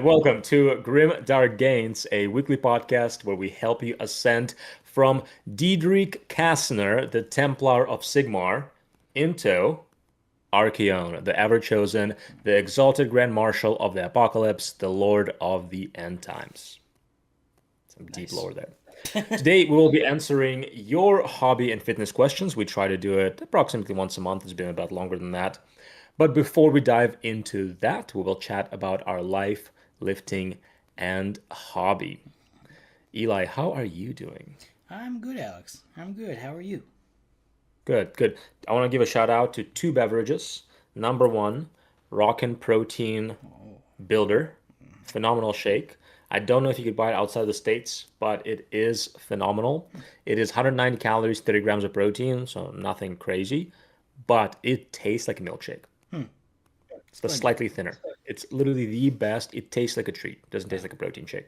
welcome to Grim Dark Gains, a weekly podcast where we help you ascend from Diedrich Kastner, the Templar of Sigmar, into Archeon, the ever-chosen, the exalted Grand Marshal of the Apocalypse, the Lord of the End Times. Some deep Nice. lore there. Today, we will be answering your hobby and fitness questions. We try to do it approximately once a month. It's been about longer than that. But before we dive into that, we will chat about our life, lifting, and hobby. Eli, how are you doing? I'm good, Alex. I'm good. How are you? Good, good. I want to give a shout out to two beverages. Number one, Rockin' Protein Oh, Builder. Phenomenal shake. I don't know if you could buy it outside the States, but it is phenomenal. It is 190 calories, 30 grams of protein, so nothing crazy, but it tastes like a milkshake. It's the good. slightly thinner. It's literally the best. It tastes like a treat. It doesn't taste like a protein shake.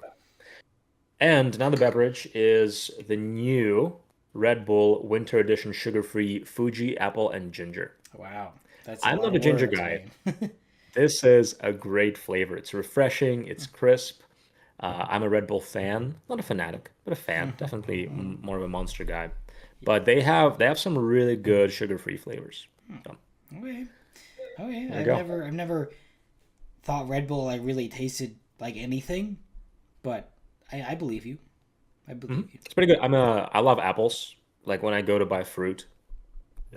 And another beverage is the new Red Bull Winter Edition sugar-free Fuji apple and ginger. Wow, that's a I'm lot not a of ginger words, guy. man. This is a great flavor. It's refreshing, it's crisp. I'm a Red Bull fan, not a fanatic, but a fan. Definitely more of a Monster guy. Yeah. But they have some really good sugar-free flavors. So Okay. Okay. there you I've go. never, I've never thought Red Bull like really tasted like anything, but I believe you. I believe you. It's pretty good. I love apples. Like when I go to buy fruit,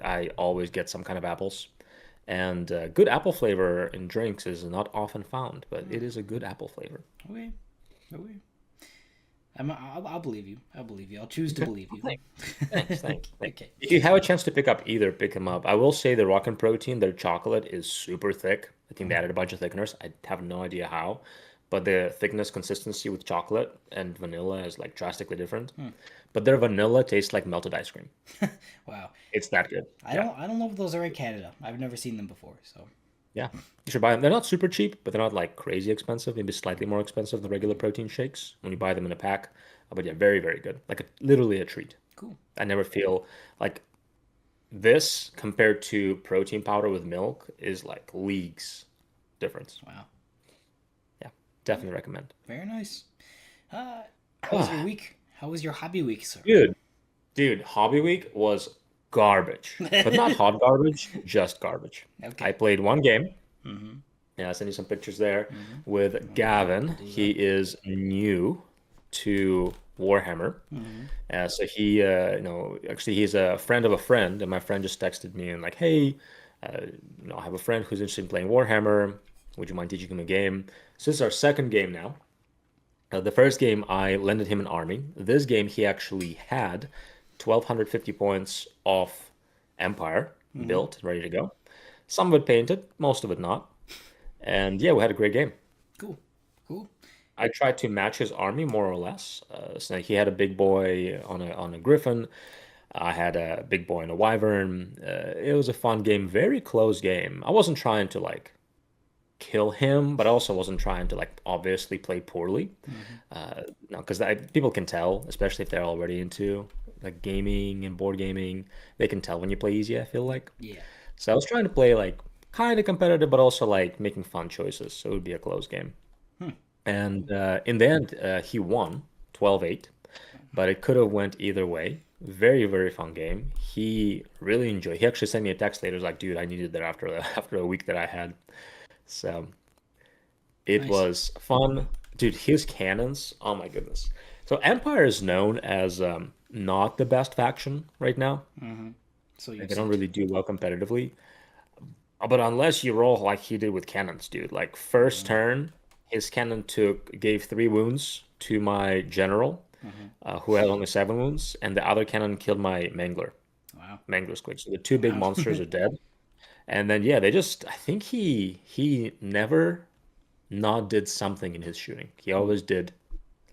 I always get some kind of apples. And good apple flavor in drinks is not often found, but it is a good apple flavor. Okay. Okay. I'll believe you. I'll believe you. I'll choose to Okay. believe Well, you. thanks. Okay. If you have a chance to pick up either, pick them up. I will say the Rock and Protein, their chocolate is super thick. I think they added a bunch of thickeners. I have no idea how, but the thickness consistency with chocolate and vanilla is like drastically different. But their vanilla tastes like melted ice cream. Wow. It's that good. I Yeah. don't. I don't know if those are in Canada. I've never seen them before. So. Yeah. You should buy them. They're not super cheap, but they're not like crazy expensive. Maybe slightly more expensive than regular protein shakes when you buy them in a pack. But yeah, very, very good. Like literally a treat. Cool. I never feel like this compared to protein powder with milk is like leagues difference. Wow. Yeah, Okay. definitely recommend. Very nice. How was your Ah, week? How was your hobby week, sir? dude, dude, Hobby Week was garbage, but not hot garbage, just garbage. I Okay. played one game. Mm-hmm. Yeah, I'll send you some pictures there Mm-hmm. with I'll Gavin. do He that. is new to Warhammer. Mm-hmm. So actually, he's a friend of a friend, and my friend just texted me and like, hey, I have a friend who's interested in playing Warhammer. Would you mind teaching him a game? So this is our second game now. The first game, I lended him an army. This game, he actually had 1,250 points of Empire Mm-hmm. built, ready to go. Some of it painted, most of it not. And yeah, we had a great game. Cool. Cool. I tried to match his army more or less. So he had a big boy on a griffin. I had a big boy on a wyvern. It was a fun game, very close game. I wasn't trying to like kill him, but I also wasn't trying to like obviously play poorly. Mm-hmm. No, because people can tell, especially if they're already into like gaming and board gaming, they can tell when you play easy, I feel like. Yeah. So I was trying to play like kind of competitive, but also like making fun choices. So it would be a close game. Hmm. And Cool. in the end, he won 12-8, but it could have went either way. Very, very fun game. He really enjoyed. He actually sent me a text later, was like, "Dude, I needed that after after a week that I had." So it Nice. was fun. Dude, his cannons, oh my goodness. So Empire is known as not the best faction right now. Mm-hmm. So Like, you've they don't said. really do well competitively. But unless you roll like he did with cannons, dude, like first Mm-hmm. turn, his cannon gave 3 wounds to my general, Mm-hmm. who had only 7 wounds, and the other cannon killed my Wow. Mangler squid. So the two big Wow. monsters are dead. And then yeah, I think he never not did something in his shooting. He Cool. always did.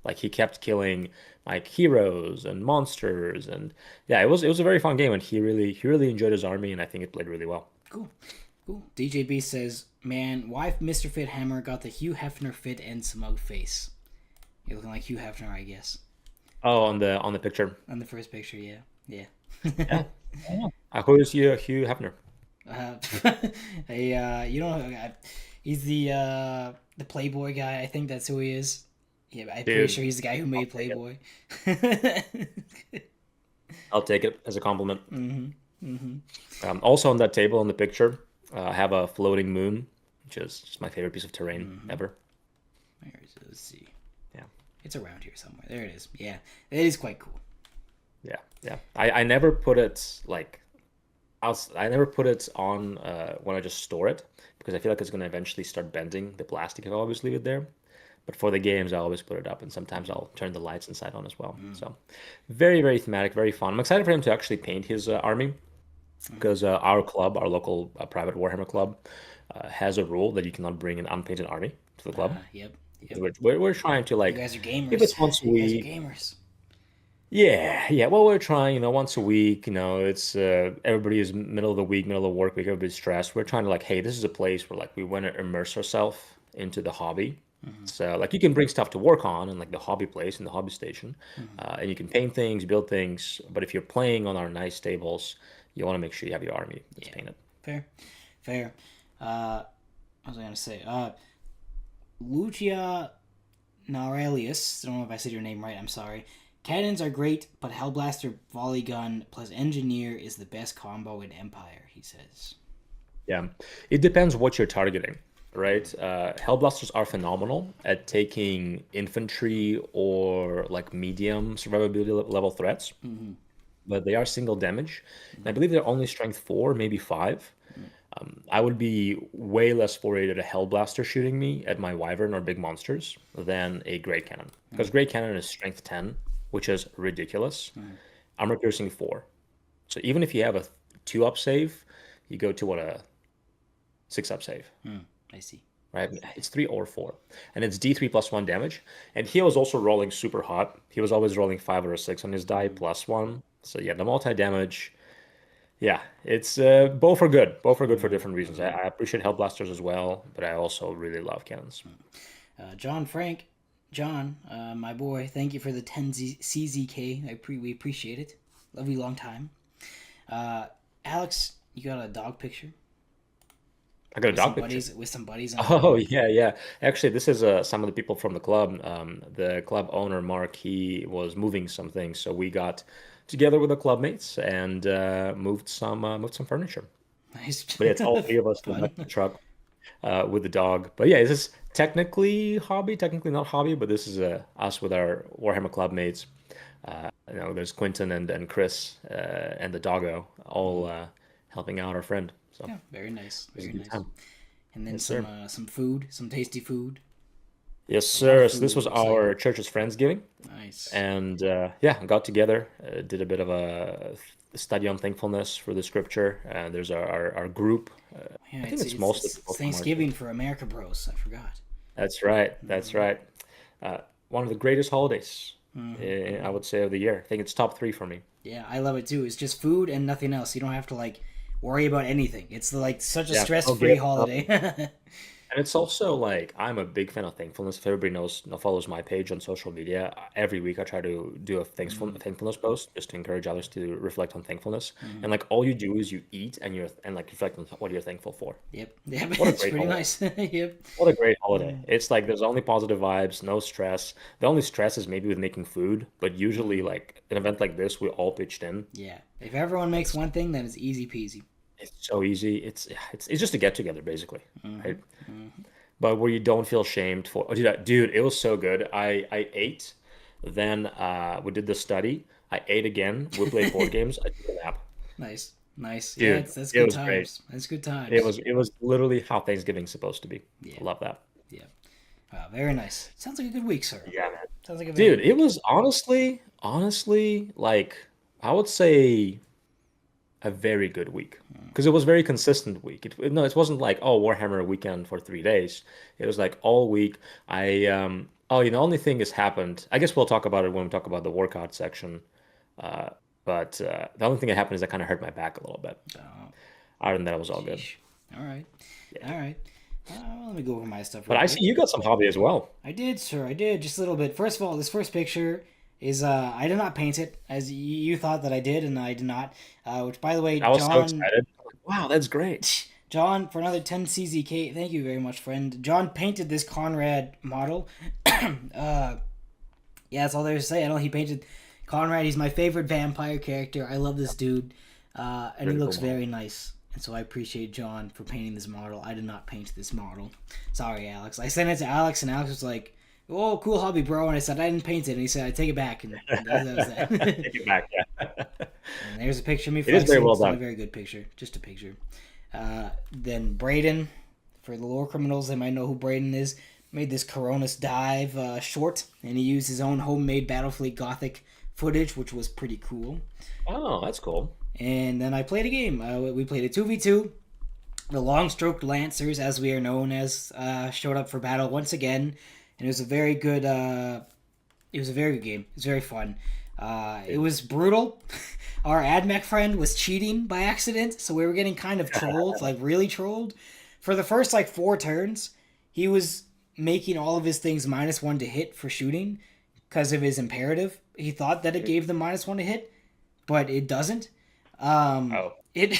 Like he kept killing like heroes and monsters, and yeah, it was a very fun game, and he really enjoyed his army, and I think it played really well. Cool. Cool. DJB says, "Man, why Mr. Fit Hammer got the Hugh Hefner fit and smug face? You're looking like Hugh Hefner, I guess, Oh, on the picture, on the first picture. Yeah. Yeah. yeah. Who is Hugh Hefner? Uh, hey, you know, He's the Playboy guy. I think that's who he is. Yeah, I'm pretty Dude, sure he's the guy who I'll made take it. Playboy. I'll take it as a compliment. hmm hmm Also on that table in the picture, I have a floating moon, which is just my favorite piece of terrain hmm ever. Where is it? Let's see. Yeah, It's around here somewhere. There it is. Yeah, it is quite cool. yeah, yeah. I never put it like I never put it on when I just store it because I feel like it's gonna eventually start bending the plastic if I always leave it there. But for the games, I always put it up, and sometimes I'll turn the lights inside on as well. Mm. So very, very thematic, very fun. I'm excited for him to actually paint his army Mm. because our club, our local private Warhammer club, has a rule that you cannot bring an unpainted army to the club. Yep. Yep. We're trying to You like, guys are if gamers. it's once a You guys are week, gamers. yeah, yeah. Well, we're trying, once a week, it's everybody is middle of the week, middle of the work week, everybody's stressed. We're trying to like, hey, this is a place where like we want to immerse ourselves into the hobby. hmm So like you can bring stuff to work on and like the hobby place and the hobby station, hmm and you can paint things, build things. But if you're playing on our nice tables, you want to make sure you have your army that's Yeah. painted. Fair. Fair. What was I gonna say? Lucia Naurelius. I don't know if I said your name right. I'm sorry. Cannons are great, but Hellblaster Volley Gun plus Engineer is the best combo in Empire. He says. Yeah, it depends what you're targeting, right? Hellblasters are phenomenal at taking infantry or like medium survivability level threats, Mm-hmm. but they are single damage. And I believe they're only strength 4, maybe 5. I would be way less worried at a Hellblaster shooting me at my Wyvern or big monsters than a Great Cannon. Because Great Cannon is strength 10, which is ridiculous. Mm-hmm. Armor piercing 4. So even if you have a 2 up save, you go to what, a 6 up save, I see. right? It's 3 or 4. And it's D3 plus 1 damage. And he was also rolling super hot. He was always rolling 5 or a 6 on his die plus 1. So yeah, the multi damage. Yeah, it's both are good. Both are good for different reasons. I appreciate Hellblasters as well, but I also really love cannons. John Frank, John, my boy, thank you for the 10 CZK. We appreciate it. Love you long time. Alex, you got a dog picture I got a with some dog picture. buddies with some buddies on it. Oh yeah, yeah. Actually, this is some of the people from the club. The club owner Mark, he was moving some things, so we got together with the club mates and moved some furniture. Nice, But yeah, it's all three of us in the fun. back of the truck with the dog. But yeah, this is technically hobby, technically not hobby, but this is us with our Warhammer club mates. There's Quentin and Chris and the doggo all helping out our friend. So Yeah, very nice, it was a very good nice. time. And then Yes, sir. some food, some tasty food, Yes, a lot of sir. So this food. It was looks like our church's Friendsgiving, nice. and yeah, got together, did a bit of a study on thankfulness for the scripture. There's our group. Yeah, I think it's it's mostly it's people from our Thanksgiving church. for America Bros. I forgot. That's right. That's hmm right. One of the greatest holidays, hmm I would say, of the year. I think it's top 3 for me. Yeah, I love it too. It's just food and nothing else. You don't have to like worry about anything. It's like such a Yeah, no stress-free guilt, nothing. holiday. And it's also like I'm a big fan of thankfulness. If everybody follows my page on social media, every week I try to do a thankfulness post just to encourage others to reflect on thankfulness. Mhm. And like all you do is you eat and like reflect on what you're thankful for. Yep, yep, What a it's great pretty holiday. nice. Yep. What a great holiday. Mm. It's like there's only positive vibes, no stress. The only stress is maybe with making food, but usually Mhm. like an event like this, we all pitched in. Yeah. If everyone makes It's one thing, then it's easy peasy. it's so easy. It's just a get together basically, hmm right? hmm But where you don't feel shamed for. Oh, dude, it was so good. I ate, then we did the study. I ate again. We played board games. I took a nap. Nice, nice. Yeah, Dude, it's that's it good was great. times. That's good It times. was it was literally how Thanksgiving's supposed to be. Yeah, I love that. yeah. Very nice. Sounds like a good week, sir. Yeah, man. Sounds like a very Dude, good it week. was honestly, like I would say a very good week because it was very consistent week. No, it wasn't like oh Warhammer weekend for 3 days. It was like all week. The only thing has happened. I guess we'll talk about it when we talk about the workout section. Uh, but the only thing that happened is I kind of hurt my back a little bit. Oh, Other than that, it was all good. sheesh. All right, Yeah. all right. Let me go over my stuff But real I quick. see you got some hobby as well. I did, sir. I did just a little bit. First of all, this first picture is I did not paint it as you thought that I did, and I did not. Which, by the way, I was so John excited. Wow, that's great. John, for another 10 CZK, thank you very much, friend. John painted this Conrad model. uh, yeah, that's all there is to say. I know he painted Conrad. He's my favorite vampire character. I love this dude. And he Really cool looks model. very nice. And so I appreciate John for painting this model. I did not paint this model. Sorry, Alex. I sent it to Alex, and Alex was like, "Oh, cool hobby, bro." And I said, "I didn't paint it." And he said, "I take it back." And that was that. Take it back. Yeah. And there's a picture of me It is very flexing. well It's not a done. very good picture. Just a picture. Then Braden, for the lore criminals, they might know who Braden is. Made this Coronis dive short, and he used his own homemade Battlefleet Gothic footage, which was pretty cool. Oh, that's cool. And then I played a game. We played a 2v2. The Long-Stroked Lancers, as we are known as, showed up for battle once again, and it was a very good. It was a very good game. It was very fun. It was brutal. Our AdMech friend was cheating by accident, so we were getting kind of trolled, like really trolled. For the first like 4 turns, he was making all of his things -1 to hit for shooting because of his imperative. He thought that it gave them -1 to hit, but it doesn't. Oh, It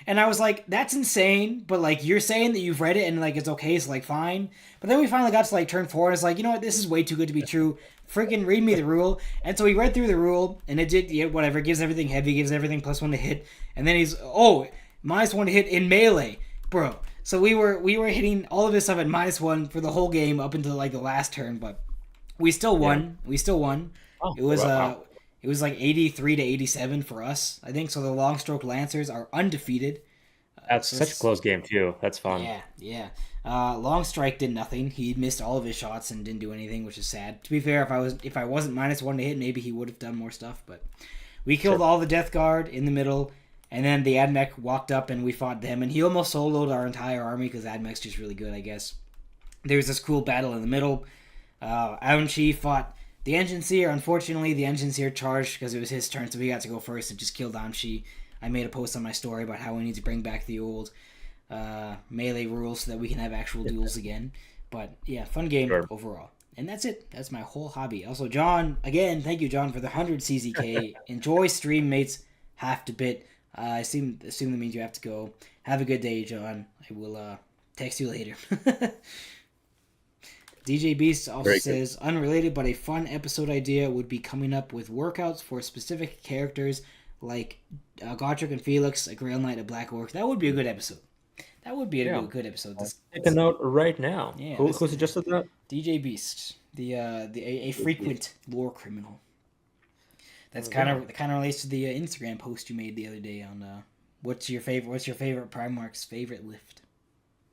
and I was like, that's insane, but like you're saying that you've read it and like it's okay, it's like fine. But then we finally got to like turn 4 and it's like, you know what, this is way too good to be true. Freaking read me the rule. And so he read through the rule and it did, yeah, whatever, it gives everything heavy, gives everything +1 to hit, and then he's -1 to hit in melee. Bro. So we were hitting all of this stuff at -1 for the whole game up until like the last turn, but we still won. We still won. oh, It was wow. it was like 83 to 87 for us, I think. So the long stroke Lancers are undefeated. That's So such a it's, close game too. That's fun. yeah, yeah. Long Strike did nothing. He missed all of his shots and didn't do anything, which is sad. To be fair, if I wasn't -1 to hit, maybe he would have done more stuff. But we killed Sure. all the Death Guard in the middle, and then the Admech walked up and we fought them, and he almost soloed our entire army because Admech's just really good, I guess. There was this cool battle in the middle. Aunchi fought the Engine Seer. Unfortunately, the Engine Seer charged because it was his turn, so he got to go first and just killed Aunchi. I made a post on my story about how we need to bring back the old melee rules so that we can have actual duels again. But yeah, fun game Sure. overall. And that's it. That's my whole hobby. Also, John, again, thank you, John, for the 100 CZK. Enjoy stream, mates. Have to bit. I assume that means you have to go. Have a good day, John. I will text you later. DJ Beast also Very good. says, unrelated but a fun episode idea would be coming up with workouts for specific characters like Gotrek and Felix, a Grail Knight, a Black Orc. That would be a good episode. That would be a Yeah. good episode. Take a note right now. Yeah, Who this- suggested that? DJ Beast, a frequent lore criminal. That's Oh, kind of relates to the Instagram post you made the other day on what's your favorite Primarch's favorite lift.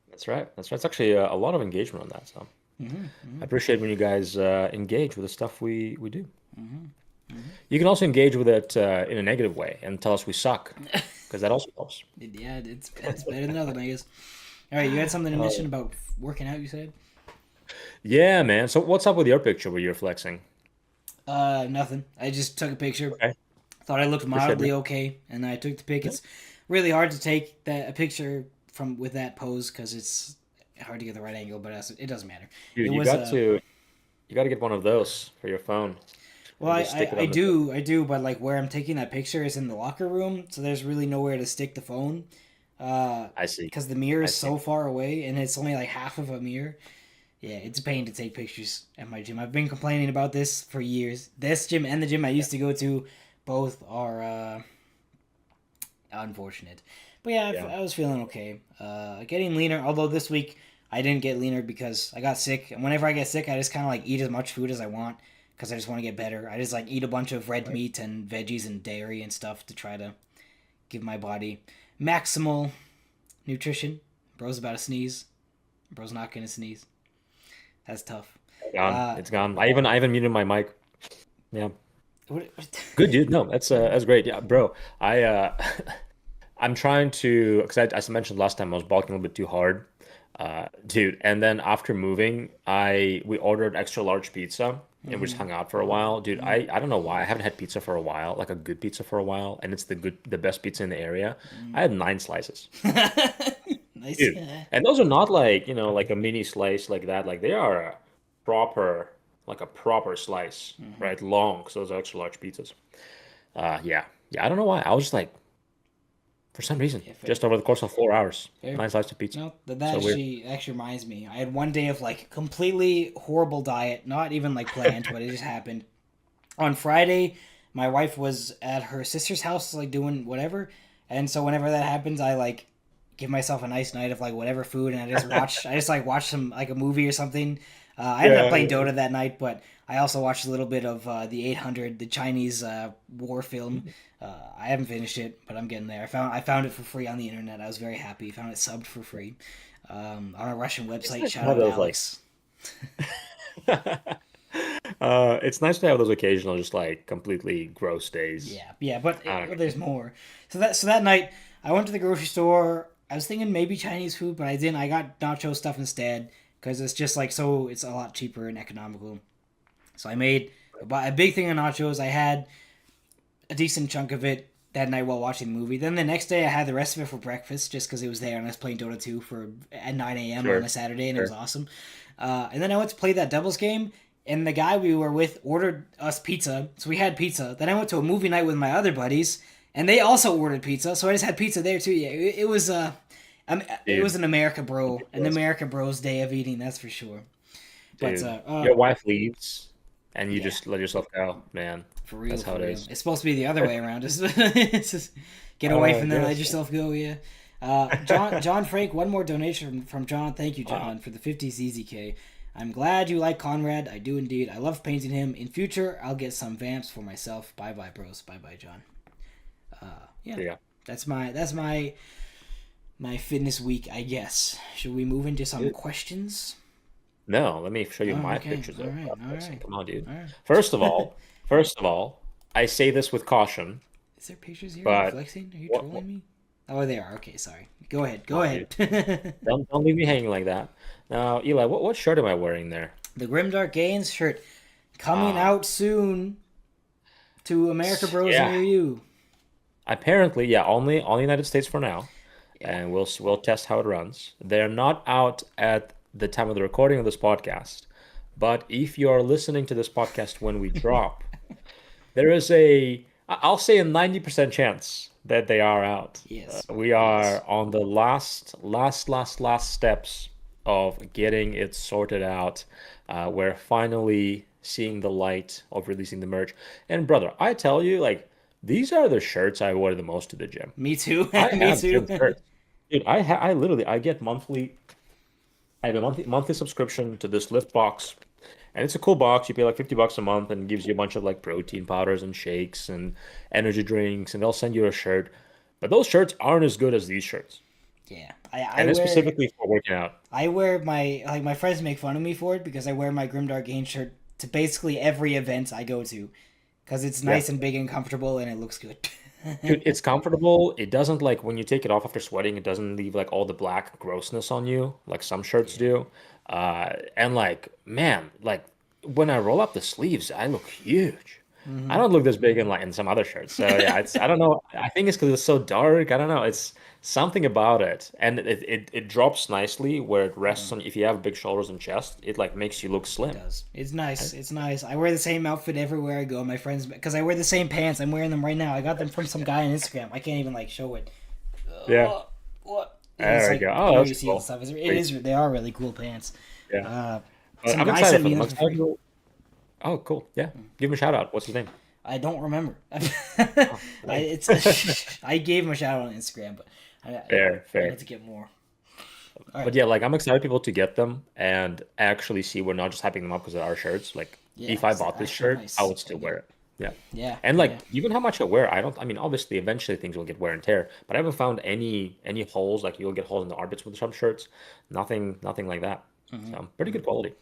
That's right. That's right. It's actually a lot of engagement on that. So I appreciate when you guys engage with the stuff we do. You can also engage with it in a negative way and tell us we suck, because that also helps. Yeah, it's better than nothing, I guess. All right, you had something to mention about working out. You said Yeah, man. So what's up with your picture where you're flexing? nothing. I just took a picture. Okay. Thought I looked Appreciate mildly it. okay, and I took the pic. It's really hard to take a picture from with that pose because it's hard to get the right angle, but it doesn't matter. Dude, It you was got to get one of those for your phone. well, And just stick it I on the do, but like where I'm taking that picture is in the locker room, so there's really nowhere to stick the phone. I see. Because the mirror is see. so far away and it's only like half of a mirror. Yeah, it's a pain to take pictures at my gym. I've been complaining about this for years. This gym and the gym I used to go to both are unfortunate. But yeah, Yeah. I was feeling okay. Getting leaner, although this week I didn't get leaner because I got sick. And whenever I get sick, I just kind of like eat as much food as I want because I just want to get better. I just like eat a bunch of red meat and veggies and dairy and stuff to try to give my body maximal nutrition. Bro's about to sneeze. Bro's not gonna sneeze. That's tough. Gone. It's gone. I even muted my mic. Yeah. What, Good, dude. No, that's great. Yeah, bro. I'm trying to, because as I mentioned last time, I was bulking a little bit too hard, dude. And then after moving, we ordered extra large pizza and we just hung out for a while, dude. I don't know why I haven't had pizza for a while, like a good pizza for a while, and it's the best pizza in the area. I had 9 slices, nice. dude, and those are not like like a mini slice like that. Like they are a proper like a proper slice, right? Long, because those are extra large pizzas. Yeah, yeah. I don't know why. I was just like for some reason, If just over the course of 4 hours. it, 9 slices of pizza. no, that So weird. actually reminds me. I had one day of like completely horrible diet, not even like planned, but it just happened. On Friday, my wife was at her sister's house, like doing whatever, and so whenever that happens, I like give myself a nice night of like whatever food, and I just like watch some like a movie or something. I ended up Yeah, playing yeah. Dota that night, but I also watched a little bit of the 800, the Chinese war film. I haven't finished it, but I'm getting there. I found it for free on the internet. I was very happy. Found it subbed for free on a Russian It's website. nice to Shout have out those like Alex. it's nice to have those occasional just like completely gross days. Yeah, yeah, but I don't there's more. So that night, I went to the grocery store. I was thinking maybe Chinese food, but I didn't. I got nacho stuff instead because it's just like so. It's a lot cheaper and economical. So I made a big thing of nachos. I had a decent chunk of it that night while watching the movie. Then the next day, I had the rest of it for breakfast just because it was there, and I was playing Dota 2 for at 9 a.m. on sure, a Saturday, and it was sure. awesome. And then I went to play that doubles game, and the guy we were with ordered us pizza, so we had pizza. Then I went to a movie night with my other buddies, and they also ordered pizza, so I just had pizza there too. Yeah, it was it was Dude, an ridiculous. America Bros day of eating, that's for sure. But Dude, your wife leaves and you yeah, just let yourself go, man. for real, That's for how it real. is. It's supposed to be the other way around. It's just get away I from them, let guess. yourself go. Yeah. John Frank, one more donation from John. Thank you, Wow. John, for the 50 ZZK. I'm glad you like Conrad. I do indeed. I love painting him. In future, I'll get some vamps for myself. Bye bye, bros. Bye bye, John. Yeah, Yeah. that's my fitness week, I guess. Should we move into some Dude, questions? no, let me show you Oh, my okay. pictures All of right. All this. right. Come on, dude. All right. First of all, I say this with caution, Is there pictures here? Are you but flexing? Are you what trolling me? Oh, they are. Okay, sorry. Go ahead. come Go on, dude. ahead. Don't leave me hanging like that. Now, Eli, what shirt am I wearing there? The Grimdark Gains shirt coming Ah, out soon to America Bros yeah. near you. Apparently, yeah, only United States for now, Yeah. and we'll test how it runs. They're not out at the time of the recording of this podcast, but if you are listening to this podcast when we drop, there is I'll say a 90% chance that they are out. Yes. We Yes. are on the last steps of getting it sorted out. We're finally seeing the light of releasing the merch. And brother, I tell you, like, these are the shirts I wear the most to the gym. Me too. I Me have too. gym shirts. Dude, I literally I get monthly I have a monthly subscription to this Lift box, and it's a cool box. You pay like $50 a month, and it gives you a bunch of like protein powders and shakes and energy drinks, and they'll send you a shirt. But those shirts aren't as good as these shirts, Yeah. and it's specifically for working out. I wear my friends make fun of me for it because I wear my Grimdark Gains shirt to basically every event I go to because it's Yeah, nice and big and comfortable and it looks good. dude, it's comfortable. It doesn't like when you take it off after sweating, it doesn't leave like all the black grossness on you like some shirts Yeah. do. And like, man, like when I roll up the sleeves, I look huge. I Hmm. don't look this big in like in some other shirts. So yeah, it's I don't know. I think it's because it's so dark. I don't know. It's something about it, and it drops nicely where it rests on. If you have big shoulders and chest, it like makes you look It slim. does. It's Right? nice. It's nice. I wear the same outfit everywhere I go. My friends, because I wear the same pants. I'm wearing them right now. I got them from some guy on Instagram. I can't even like show it. Yeah, What? It's there we like go. Oh, blurry to that's see all the cool. stuff. It Great. is. They are really cool pants. Yeah, Uh, but some I'm guy excited sent for me them. I'm them for excited. free. Oh, cool. Yeah, give him a shout out. What's his name? I don't remember. Oh, nice. It's I gave him a shout out on Instagram, but Fair, I need fair. to get more. All right. But yeah, like I'm excited people to get them and actually see we're not just hyping them up because of our shirts. Like Yeah, if I 'cause they're bought this actually shirt, I nice. would still wear it. Yeah. Yeah. And Yeah. like even how much I wear, I mean obviously eventually things will get wear and tear, but I haven't found any holes like you'll get holes in the armpits with some shirts. Nothing like that. Hmm. So pretty good quality.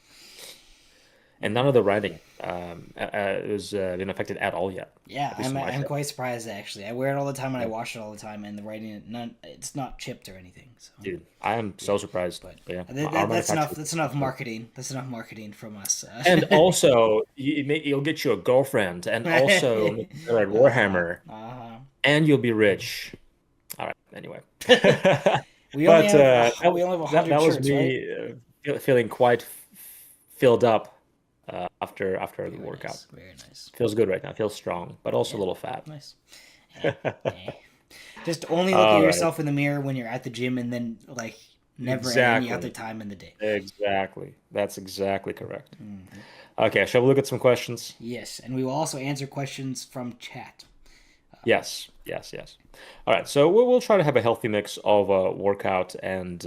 And none of the writing has been affected at all yet, Yeah, at least on my I'm shirt. quite surprised actually. I wear it all the time and I Yeah. wash it all the time, and the writing none it's not chipped or anything. So Dude, I am yeah, so surprised. but But yeah, our that's enough. manufacturer. That's enough marketing. That's enough marketing from us. And also, you'll get you a girlfriend, and also make you better at Uh-huh. Warhammer, Uh-huh. and you'll be rich. All right. Anyway, We only but have we only have that 100 was shirts, right? me feeling quite filled up after the Very workout. nice. Very nice. Feels good right now. Feels strong, but also a Yeah. little fat. Nice. Eh, eh. Just only look at All right. yourself in the mirror when you're at the gym, and then like never at any other Exactly. time in the day. Exactly. That's exactly correct. Mhm. Okay, shall we look at some questions? Yes, and we will also answer questions from chat. Yes, yes, yes. All right, so we'll try to have a healthy mix of workout and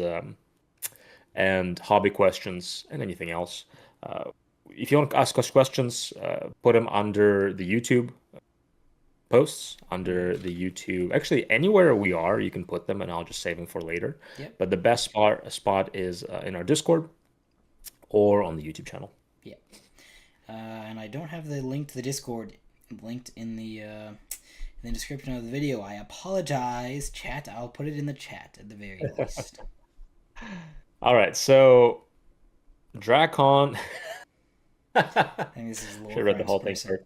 hobby questions and anything else. Uh, if you want to ask us questions, put them under the YouTube posts, under the YouTube. Actually, anywhere we are, you can put them, and I'll just save them for later. Yep. But the best spot is in our Discord or on the YouTube channel. Yep. And I don't have the link to the Discord linked in the description of the video. I apologize, chat. I'll put it in the chat at the very least. All right, so Dracon. I think this is Should Lord have read the Frank's whole thing person. first.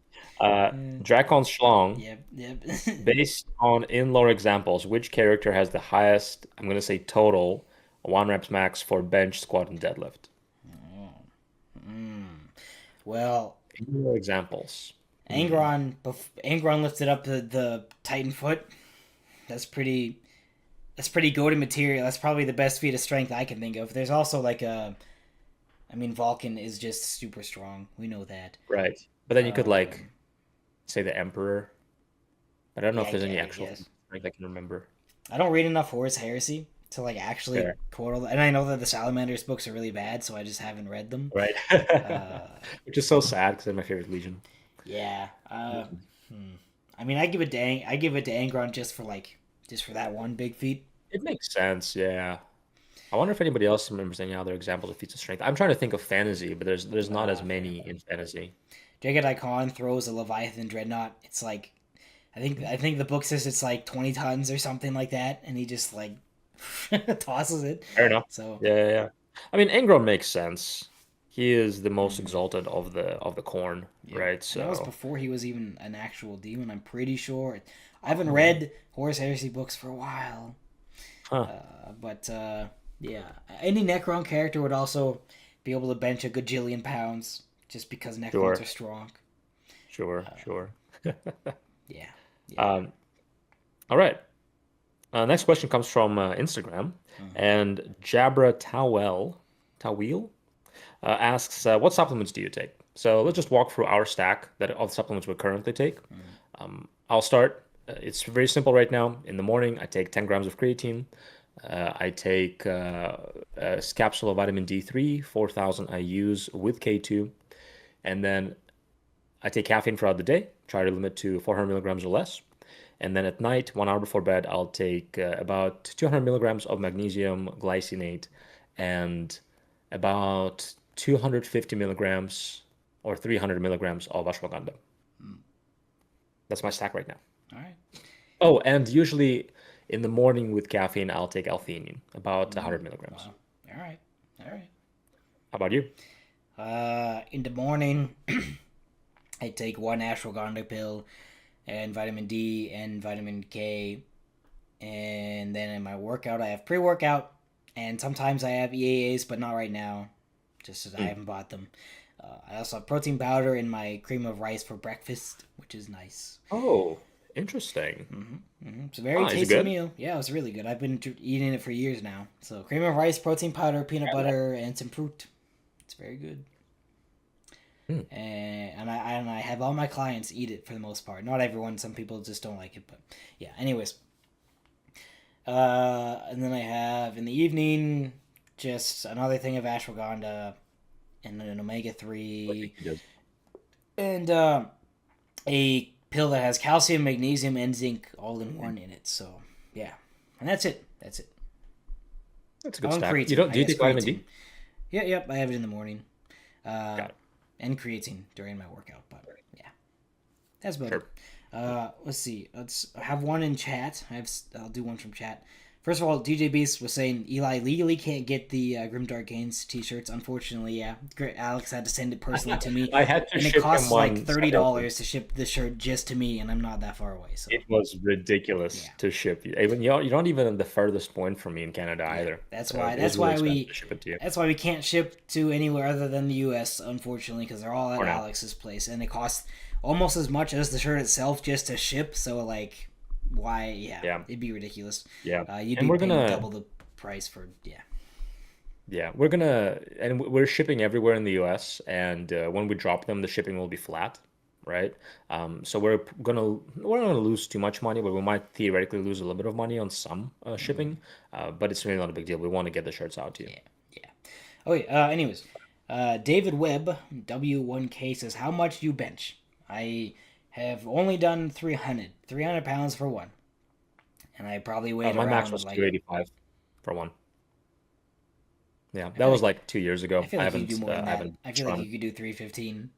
Dracon Schlong, Yep, yep. based on in-lore examples, which character has the highest, I'm going to say total, one reps max for bench, squat, and deadlift? Well, In-lore examples. Angron lifted up the Titan foot. That's pretty. That's pretty goated material. That's probably the best feat of strength I can think of. There's also like a. I mean, Vulcan is just super strong. We know that. Right. But then you could Um, like say the Emperor. But I don't know yeah, if there's any I actual guess. strength I can remember. I don't read enough Horus Heresy to like actually Fair. quote all that. And I know that the Salamanders books are really bad, so I just haven't read them. Right. Uh, Which is so sad because they're my favorite Legion. yeah. I mean, I give it to Angron just for that one big feat. It makes sense, yeah. I wonder if anybody else remembers any other examples of feats of strength. I'm trying to think of fantasy, but there's not as Fair. many in fantasy. Jagged Icon throws a Leviathan Dreadnought. It's like I think the book says it's like 20 tons or something like that, and he just like tosses it. Fair enough. So Yeah, yeah, yeah. I mean, Angron makes sense. He is the most mm, exalted of the corn, yep, right? and that was So, before he was even an actual demon. I'm pretty sure. I haven't hmm, read Horus Heresy books for a while, huh? but yeah, any Necron character would also be able to bench a gajillion pounds just because Necrons are Sure, strong. sure, sure. Yeah, yeah. Um, all right. Next question comes from Instagram, and Jabra Tawil asks, "What supplements do you take?" So let's just walk through our stack that all the supplements we currently take. I'll start. It's very simple right now. In the morning, I take 10 grams of creatine. I take a capsule of vitamin D3, 4,000 IU's with K2, and then I take caffeine throughout the day. Try to limit to 400 milligrams or less. And then at night, 1 hour before bed, I'll take about 200 milligrams of magnesium glycinate and about 250 milligrams or 300 milligrams of ashwagandha. That's my stack right now. All right. Oh, and usually in the morning with caffeine, I'll take L-theanine, about 100 milligrams. Wow. All right. All right. How about you? In the morning, I take one ashwagandha pill and vitamin D and vitamin K. And then in my workout, I have pre workout. And sometimes I have EAAs, but not right now. Just as I Hmm. haven't bought them. I also have protein powder in my cream of rice for breakfast, which is nice. Oh, interesting. It's a very Ah, is it tasty good? meal. Yeah, it was really good. I've been eating it for years now. So cream of rice, protein powder, peanut butter, and some fruit. It's very good. Hmm. And I have all my clients eat it for the most part. Not everyone. Some people just don't like it, but yeah. Anyways, and then I have in the evening just another thing of ashwagandha and an omega What do you three think it is? and a pill that has calcium, magnesium, and zinc all in one in it. So yeah, and that's it. That's it. That's a Oh, good and stack. You creatine. don't, I do you guess take vitamin creatine. D? Yeah, yep. I have it in the morning. Uh, Got it. and creatine during my workout. But yeah, that's about it. Sure. Let's see. Let's have one in chat. I'll do one from chat. First of all, DJ Beast was saying Eli legally can't get the Grimdark Gains t-shirts. Unfortunately, yeah. Alex had to send it personally to me, I had to and it ship him costs like one $30 separately. to ship the shirt just to me, and I'm not that far away. So It was ridiculous yeah, to ship you. Even you're not even the furthest point from me in Canada yeah. either. That's So why. it was That's really why expensive we. to ship it to you. That's why we can't ship to anywhere other than the U.S. Unfortunately, because they're all at For now. Alex's place, and it costs almost as much as the shirt itself just to ship. So like, Why? Yeah, Yeah, it'd be ridiculous. yeah. You'd And be we're paying gonna double the price for yeah. Yeah, we're gonna, and we're shipping everywhere in the US, and when we drop them, the shipping will be flat, right? So we're gonna lose too much money, but we might theoretically lose a little bit of money on some Mm, shipping, but it's really not a big deal. We want to get the shirts out to you. yeah, yeah. Okay. Anyways, David Webb W1K says, "How much do you bench?" I have only done 300 pounds for one, and I probably weighed My max around was like 285 for one. Yeah, I that feel was like like 2 years I ago. feel I like you could do haven't more than I that. haven't I feel like shrunk. you could do 315.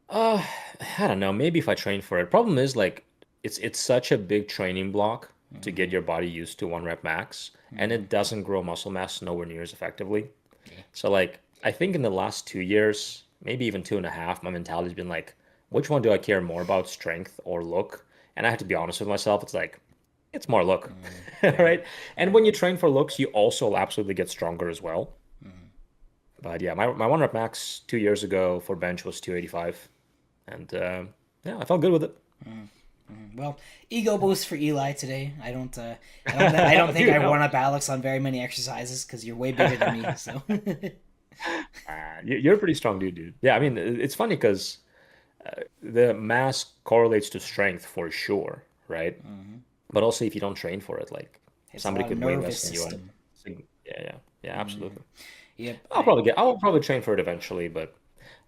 Uh, I don't know. Maybe if I train for it. Problem is like it's such a big training block to get Mm-hmm. your body used to one rep max, and Mm-hmm. it doesn't grow muscle mass nowhere near as effectively. Yeah. So like I think in the last 2 years, maybe even two and a half, my mentality's been like, which one do I care more about, strength or look? And I have to be honest with myself. It's like it's more look, Fair. right? And Fair. when you train for looks, you also absolutely get stronger as well. Mm-hmm. But yeah, my one rep max 2 years ago for bench was 285, and yeah, I felt good with it. Well, ego boost for Eli today. I don't think Dude, I no. won up Alex on very many exercises because you're way bigger than me. So You're a pretty strong dude. Yeah, I mean, it's funny because the mass correlates to strength for sure, right? Mhm. But also, if you don't train for it, like It's a somebody lot of could weigh nervous less than you and system. yeah, absolutely. Yep. I'll probably train for it eventually, but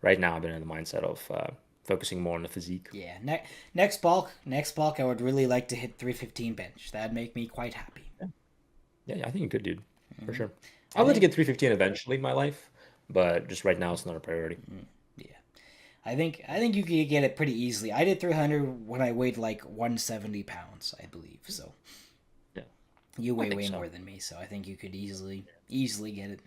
right now I've been in the mindset of focusing more on the physique. Yeah. Next bulk. I would really like to hit 315 bench. That'd make me quite happy. Yeah, I think you could, dude, for Hmm. sure. I I'd like to think. get 315 eventually in my life, but just right now it's not a priority. Yeah. I think you could get it pretty easily. I did 300 when I weighed like 170 pounds, I believe. So Yeah, you I weigh think way so. more than me, so I think you could easily get it.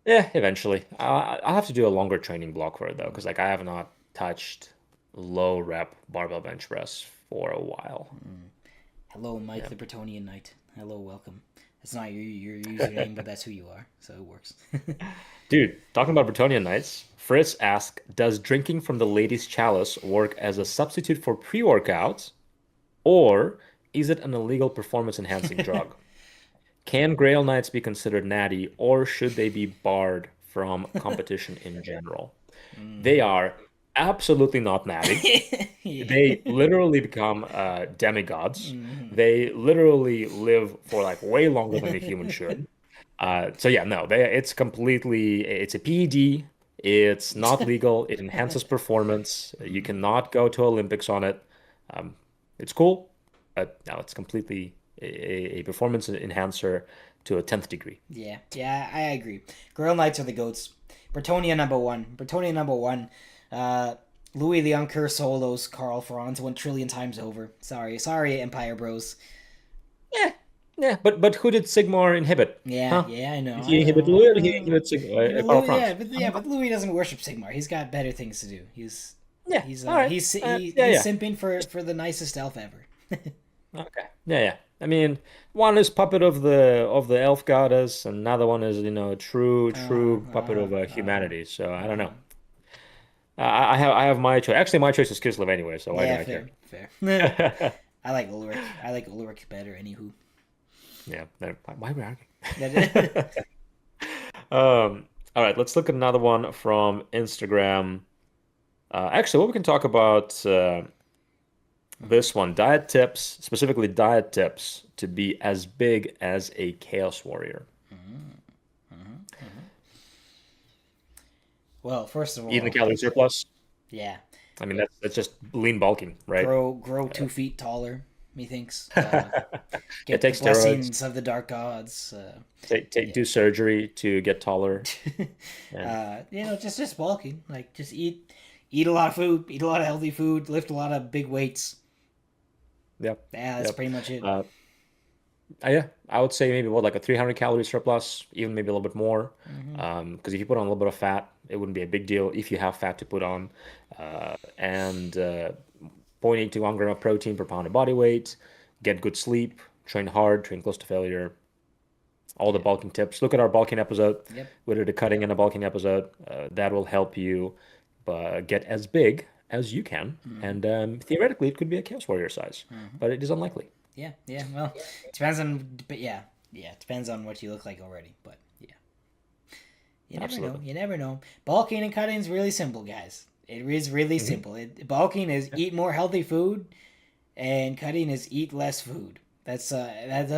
Yeah, eventually. I'll have to do a longer training block for it though, because like I have not touched low rep barbell bench press for a while. Hello, Mike Yeah. the Bretonian Knight. Hello, welcome. That's not your username, but that's who you are, so it works. Dude, talking about Bretonian Knights, Fritz asked, does drinking from the ladies' chalice work as a substitute for pre-workouts, or is it an illegal performance enhancing drug? Can Grail Knights be considered natty, or should they be barred from competition in general? They Mm. are absolutely not natty. Yeah. They literally become demigods. Mhm. They literally live for like way longer than a human should. So yeah, no, it's a PED. It's not legal. It enhances performance. You cannot go to Olympics on it. Um, it's cool, but no, it's completely a performance enhancer to a 10th degree. Yeah, yeah, I agree. Grail Knights are the goats. Bretonia number one. Bretonia number one. Uh, Louis Leon Kerr solos Carl Franz 1 trillion times over. Sorry, Empire Bros. Yeah, yeah, but who did Sigmar inhibit? Yeah, Huh? yeah, I know, Did I he inhibit know, Louis I or did he know. inhibit Karl Franz? But Louis doesn't worship Sigmar. He's got better things to do. Yeah, all right. Yeah, He's yeah. simping for the nicest elf ever. Okay. Yeah, yeah. I mean, one is puppet of the elf goddess, and another one is, true puppet of humanity. So I don't know. uh. I have my choice. Actually, my choice is Kislev anyway. So why do Yeah, I care? fair, fair. I like Ulrich. I like Ulrich better. Anywho, Yeah. Why are we that. arguing? All right. Let's look at another one from Instagram. Actually, what we can talk about this one, diet tips, specifically diet tips to be as big as a Chaos Warrior. Well, first of Eating the all, calorie surplus. yeah, I mean, that's just lean bulking, right? grow 2 feet taller. Methinks. It Get the takes steroids, blessings of the dark gods. Yeah. do surgery to get taller. Yeah. Just bulking. Like just eat a lot of food, eat a lot of healthy food, lift a lot of big weights. Yep. Yeah, that's Yep. pretty much it. Uh, yeah, I would say maybe what like a 300 calorie surplus, even maybe a little bit more. Hmm. Because if you put on a little bit of fat, it wouldn't be a big deal if you have fat to put on. And 0.8 to 1 gram of protein per pound of body weight, get good sleep, train hard, train close to failure, all the Yeah. bulking tips. Look at our bulking episode. Yep. We did a cutting and a bulking episode. That will help you get as big as you can, Mm-hmm. and theoretically it could be a Chaos Warrior size, Mm-hmm. but it is unlikely. Yeah, yeah. Well, depends on, but yeah, yeah. It depends on what you look like already. But yeah, you never know. Absolutely. You never know. Bulking and cutting is really simple, guys. It is really Hmm. simple. Bulking is eat more healthy food, and cutting is eat less food. That's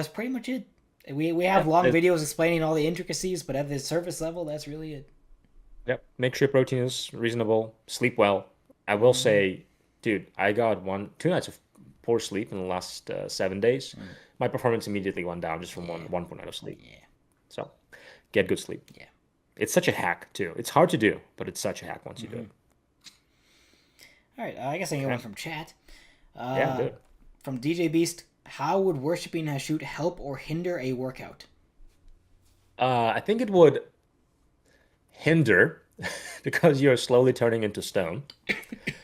pretty much it. We have Yeah. long videos explaining all the intricacies, but at the surface level, that's really it. Yep. Make sure your protein is reasonable. Sleep well. I will Mm-hmm. say, dude, I got 2 nights of poor sleep in the last 7 days. Mm. My performance immediately went down just from Yeah, one poor night of sleep. yeah, So get good sleep. yeah. It's such a hack too. It's hard to do, but it's such a hack once you do Mm-hmm. it. All right, I guess I can get one Okay. from chat. Yeah, do Uh, it. from DJ Beast, how would worshiping Hashut help or hinder a workout? I think it would hinder because you're slowly turning into stone.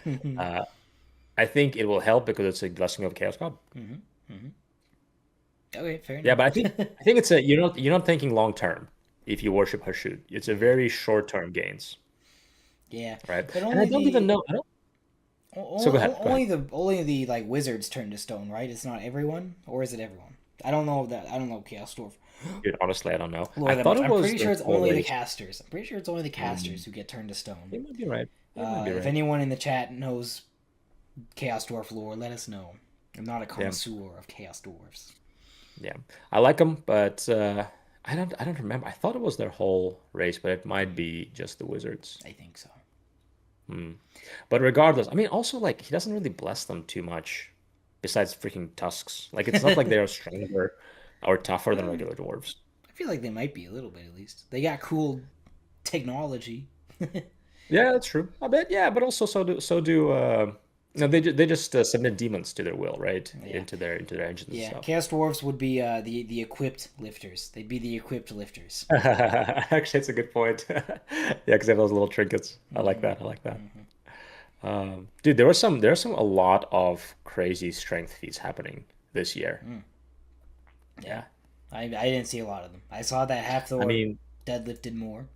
Mm-hmm. Uh, I think it will help because it's a blessing of Chaos God. Mm-hmm. Okay, fair Yeah, enough. but I think it's a you're not thinking long term if you worship Hashut. It's a Yeah, very short term gains, yeah, right? but And I only don't even the know. I don't. So go ahead. Go ahead. only the like wizards turn to stone, right? It's not everyone, or is it everyone? I don't know that. I don't know Chaos Dwarf Dude, honestly, I don't know. lore I that thought much. it I'm was pretty the sure it's whole only the race. casters. I'm pretty sure it's only the Mm, casters who get turned to stone. you might be right. You might be If right. anyone in the chat knows Chaos Dwarf lore, let us know. I'm not a Yeah, connoisseur of Chaos Dwarfs. yeah. I like them, but I don't remember. I thought it was their whole race, but it might be just the wizards. I think so. Hmm. But regardless, I mean, also like he doesn't really bless them too much, besides freaking tusks. Like it's not like they are stronger or tougher than I regular dwarves. feel like they might be a little bit at least. They got cool technology. Yeah, that's true. I bet. Yeah, but also so do no, they just submit demons to their will, right? Yeah, Into their engines and yeah. stuff. Chaos Dwarves would be the equipped lifters. They'd be the equipped lifters. Actually, it's a good point. Yeah, because they have those little trinkets. I like Mm-hmm. that. I like that. Mm-hmm. Dude, there's some a lot of crazy strength feats happening this year. Mm. Yeah, Yeah. I didn't see a lot of them. I saw that I Hathor mean, deadlifted more.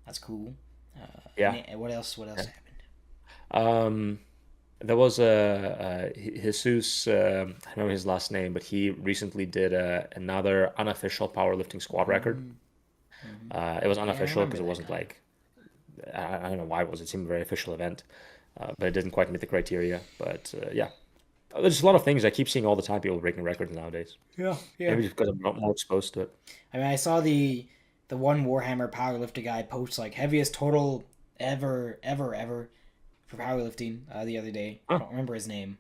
That's cool. yeah. What else? What else Yeah. happened? Um, there was a Jesus. I don't know his last name, but he recently did another unofficial powerlifting squad record. Mm-hmm. It was Yeah, I unofficial remember because it that wasn't guy. like I don't know why it was. It seemed a very official event, but it didn't quite meet the criteria. But yeah, there's a lot of things I keep seeing all the time. People breaking records nowadays. Yeah, yeah. Maybe just because I'm not more exposed to it. I mean, I saw the one Warhammer powerlifter guy post like heaviest total ever for powerlifting the other day. I Huh. don't remember his name,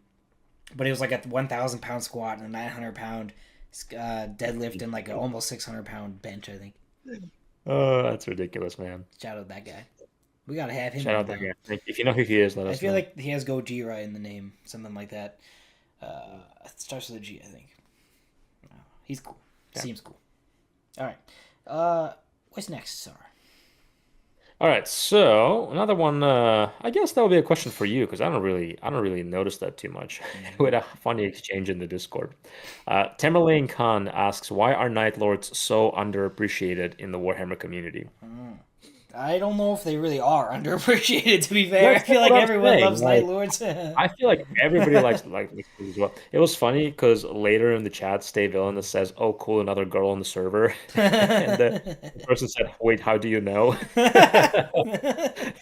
but it was like a 1,000 pound squat and a 900 pound deadlift and like an almost 600 pound bench. I think. Oh, that's ridiculous, man. Shout out that guy. We gotta have him Shout on out that here. guy. If you know who he is, let I us feel know. like he has Gojira in the name, something like that. It starts with a G, I think. He's cool. Yeah. Seems cool. All right. Uh, what's next, Sar? All right, so another one. I guess that would be a question for you because I don't really notice that too much. We Mm-hmm. had a funny exchange in the Discord. Tamerlane Khan asks, "Why are Night Lords so underappreciated in the Warhammer community?" I don't know if they really are underappreciated. To be fair, I That's feel what like I'm everyone saying. loves Night Like, Lords. I feel like everybody likes it as well. It was funny because later in the chat, Stay Villain says, "Oh, cool, another girl on the server," and the person said, "Wait, how do you know?"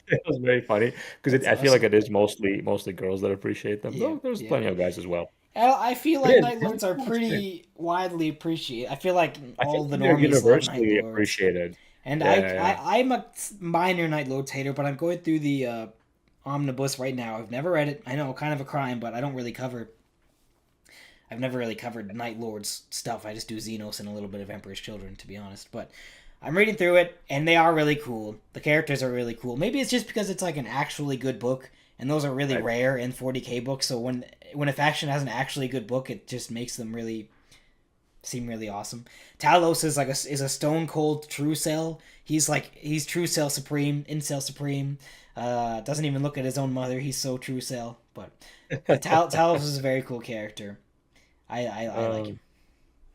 It was very funny because That's I feel like awesome. it is mostly girls that appreciate them, Yeah, though there's yeah. plenty of guys as well. I feel But like yeah, Night that's Lords are what I'm saying. pretty widely appreciated. I feel like I all think the they're normies love Night universally Lords. appreciated. And Yeah, yeah, yeah. I'm a minor Night Lords hater, but I'm going through the omnibus right now. I've never read it. I know, kind of a crime, but I don't really cover. I've never really covered Night Lords stuff. I just do Xenos and a little bit of Emperor's Children, to be honest. But I'm reading through it, and they are really cool. The characters are really cool. Maybe it's just because it's like an actually good book, and those are really Right. rare in 40k books. So when a faction has an actually good book, it just makes them really seem really awesome. Talos is a stone cold true cell. He's true cell supreme, incel supreme. Doesn't even look at his own mother. He's so true cell. But Talos is a very cool character. I like him. Um,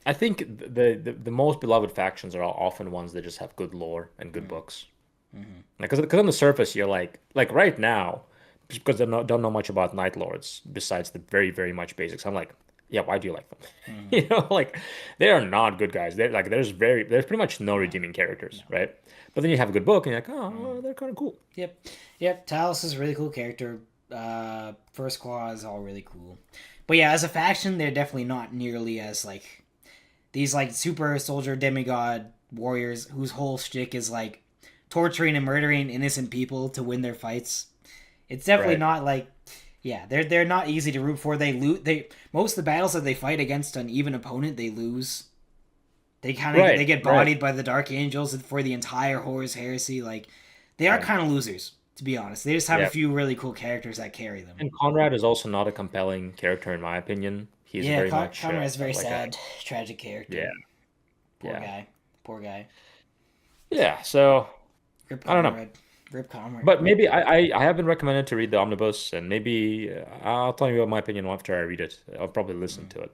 I think the most beloved factions are often ones that just have good lore and good books. Mm-hmm. Like, because on the surface, you're like right now, just because they don't know much about Night Lords besides the very, very much basics. I'm like, yeah, why do you like them? Mhm. Like they are not good guys. They're like there's pretty much no No, redeeming characters, no. right? But then you have a good book and you're like, Mm. oh, they're kind of cool. Yep, yep. Talos is a really cool character. First Claw is all really cool, but yeah, as a faction, they're definitely not nearly as like these like super soldier demigod warriors whose whole shtick is like torturing and murdering innocent people to win their fights. It's definitely Right. not like yeah, they're not easy to root for. They lose. They most of the battles that they fight against an even opponent, they lose. They kind of Right. they get Right. bodied by the Dark Angels for the entire Horus Heresy. Like they are Yeah. kind of losers, to be honest. They just have a Yeah. few really cool characters that carry them. And Conrad is also not a compelling character in my opinion. He's Yeah, very much Conrad's a very like a sad, tragic character. yeah, Poor yeah, guy. Poor guy. yeah. So Rip I don't know. Conrad. Rip Conrad. But maybe I have been recommended to read the omnibus, and maybe I'll tell you my opinion after I read it. I'll probably listen to it.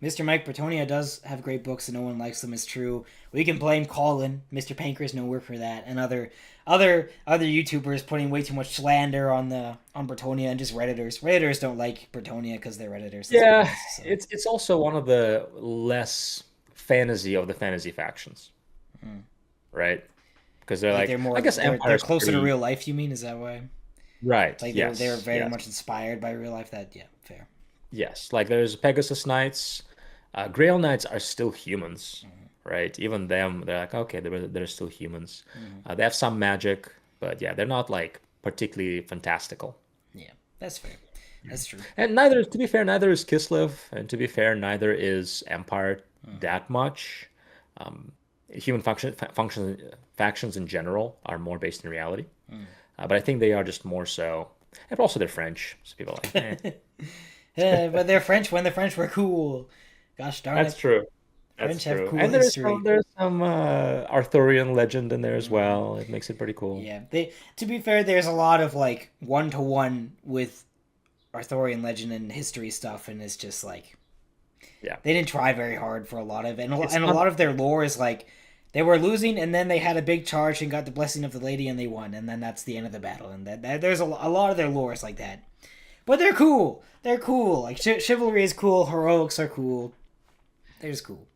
Mr. Mike Bertonia does have great books and no one likes them. Is true. We can blame Colin, Mr. Panker's nowhere for that, and other YouTubers putting way too much slander on Bertonia and just Redditors. Redditors don't like Bertonia because they're Redditors. Let's be Yeah, honest. So. it's also one of the less fantasy of the fantasy factions, Mm. right? Because they're Like like, I guess they're Empire's closer to pretty real life. You mean is that why? right. Like they're Yes, very yes, much inspired by real life. That yeah, fair. yes. Like there's Pegasus Knights, Grail Knights are still humans, Mm-hmm. right? Even them, they're like, okay, they're still humans. Mm-hmm. They have some magic, but yeah, they're not like particularly fantastical. Yeah, that's fair. That's true. And neither, to be fair, neither is Kislev, and to be fair, neither is Empire Mm-hmm. that much. Um, human factions in general are more based in reality, but I think they are just more so. And also, they're French, so people are like, eh. But they're French when the French were cool. Gosh darn That's it, true. That's French have true. cool And history. there's some Arthurian legend in there as Mm-hmm. well. It makes it pretty cool. Yeah, they. To be fair, there's a lot of like one to one with Arthurian legend and history stuff, and it's just like Yeah, they didn't try very hard for a lot of, it's and a not. lot of their lore is like they were losing, and then they had a big charge and got the blessing of the lady, and they won, and then that's the end of the battle, and there's a lot of their lore is like that. But they're cool. They're cool. Like chivalry is cool. Heroics are cool. They're just cool.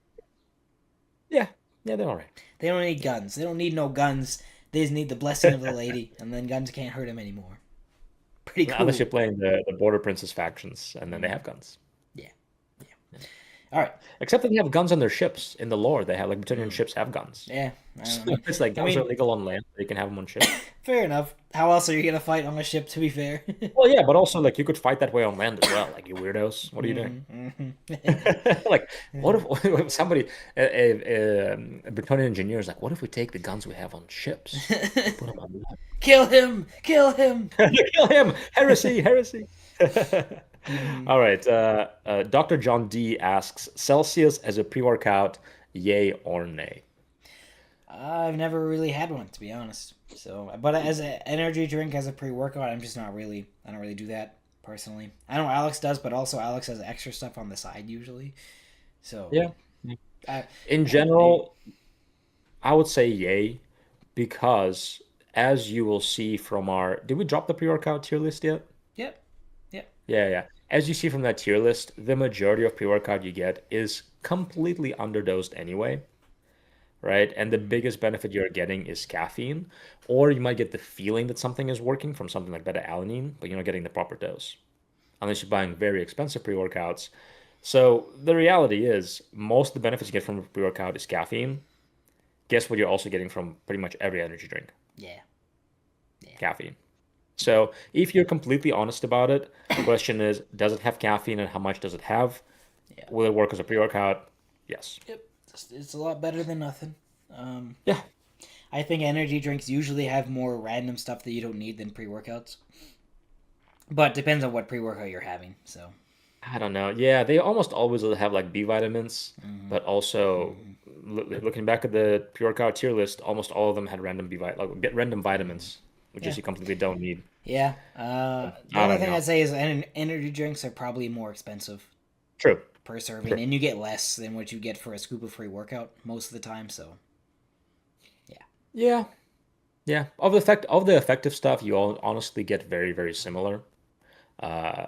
Yeah, yeah, they're all right. They don't need guns. They don't need no guns. They just need the blessing of the lady, and then guns can't hurt them anymore. Pretty Unless cool. you're playing the Border Princess factions, and then they have guns. Yeah. Yeah. All right. Except that they have guns on their ships. In the lore, they have like Brazilian Mm. ships have guns. Yeah. I So don't know. it's like I guns are mean, legal on land. They can have them on ships. fair enough. How else are you gonna fight on a ship? To be fair. Well, yeah, but also like you could fight that way on land as well. Like you weirdos, what are you doing? Mhm, Like, what mhm. if somebody, a Bretonian engineer is like, what if we take the guns we have on ships and put them on land? Kill him! Kill him! Kill him! Heresy! Heresy! Mhm. All right. Dr. John D asks Celsius as a pre-workout, yay or nay? I've never really had one, to be honest. So, but as an energy drink, as a pre-workout, I'm just not really. I don't really do that personally. I know Alex does, but also Alex has extra stuff on the side usually. So, Yeah. I, In maybe. general, I would say yay because as you will see from our, did we drop the pre-workout tier list yet? Yep. Yep. Yeah, yeah. As you see from that tier list, the majority of pre-workout you get is completely underdosed anyway, right? And the biggest benefit you're getting is caffeine, or you might get the feeling that something is working from something like beta-alanine, but you're not getting the proper dose, unless you're buying very expensive pre-workouts. So the reality is, most of the benefits you get from a pre-workout is caffeine. Guess what you're also getting from pretty much every energy drink? Yeah. Yeah. Caffeine. So if you're completely honest about it, the question is, does it have caffeine and how much does it have? Yeah. Will it work as a pre-workout? Yes. Yep. It's a lot better than nothing. Um, Yeah. I think energy drinks usually have more random stuff that you don't need than pre-workouts. But depends on what pre-workout you're having. So. I don't know. Yeah, they almost always have like B vitamins, Mm-hmm. but also Mm-hmm. looking back at the pre-workout tier list, almost all of them had random like get random Mm-hmm. vitamins, which Yeah. is you completely don't need. Yeah. The I only don't thing know. I'd say is energy drinks are probably more expensive True. per serving, True. and you get less than what you get for a scoop of free workout most of the time. So, yeah. Yeah. Yeah, of the effective stuff, you all honestly get very, very similar. Uh,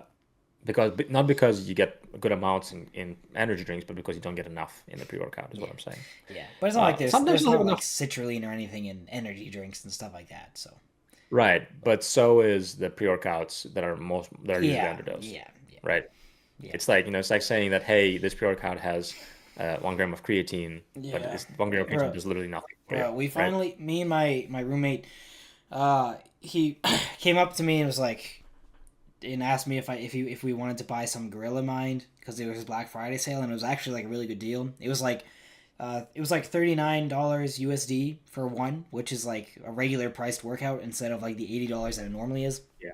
not because you get good amounts in energy drinks, but because you don't get enough in the pre-workout, is what Yeah, I'm saying. yeah. But it's not like Sometimes there's you don't not have like enough, citrulline or anything in energy drinks and stuff like that. So right? But so is the pre-workouts that are usually yeah, underdosed, yeah, yeah, right? yeah, It's like saying that, hey, this pre-workout has 1 gram of creatine, but yeah. 1 gram of creatine Bro, does literally nothing for you, bro, we right? finally, me and my roommate, he came up to me and was like, and asked me if we wanted to buy some Gorilla Mind because it was his Black Friday sale and it was actually like a really good deal. It was like $39 USD for one, which is like a regular priced workout instead of like the $80 that it normally is. Yeah.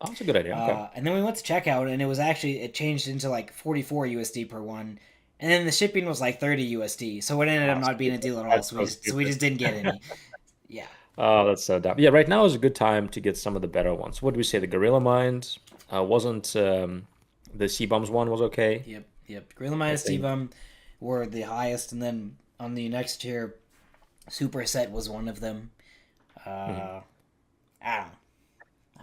Oh, that's a good idea. Okay. And then we went to checkout and it changed into like 44 USD per one. And then the shipping was like 30 USD. So it ended up Oh, not being a stupid. deal at all. That's so So we stupid. just didn't get any. Yeah. Oh, that's so dumb. Yeah, right now is a good time to get some of the better ones. What do we say? The Gorilla Mind wasn't the Sea Bums one was okay, Yep. Yep. Gorilla I Minus think. T-Bum were the highest. And then on the next tier, Superset was one of them. Mhm. Uh, I don't know.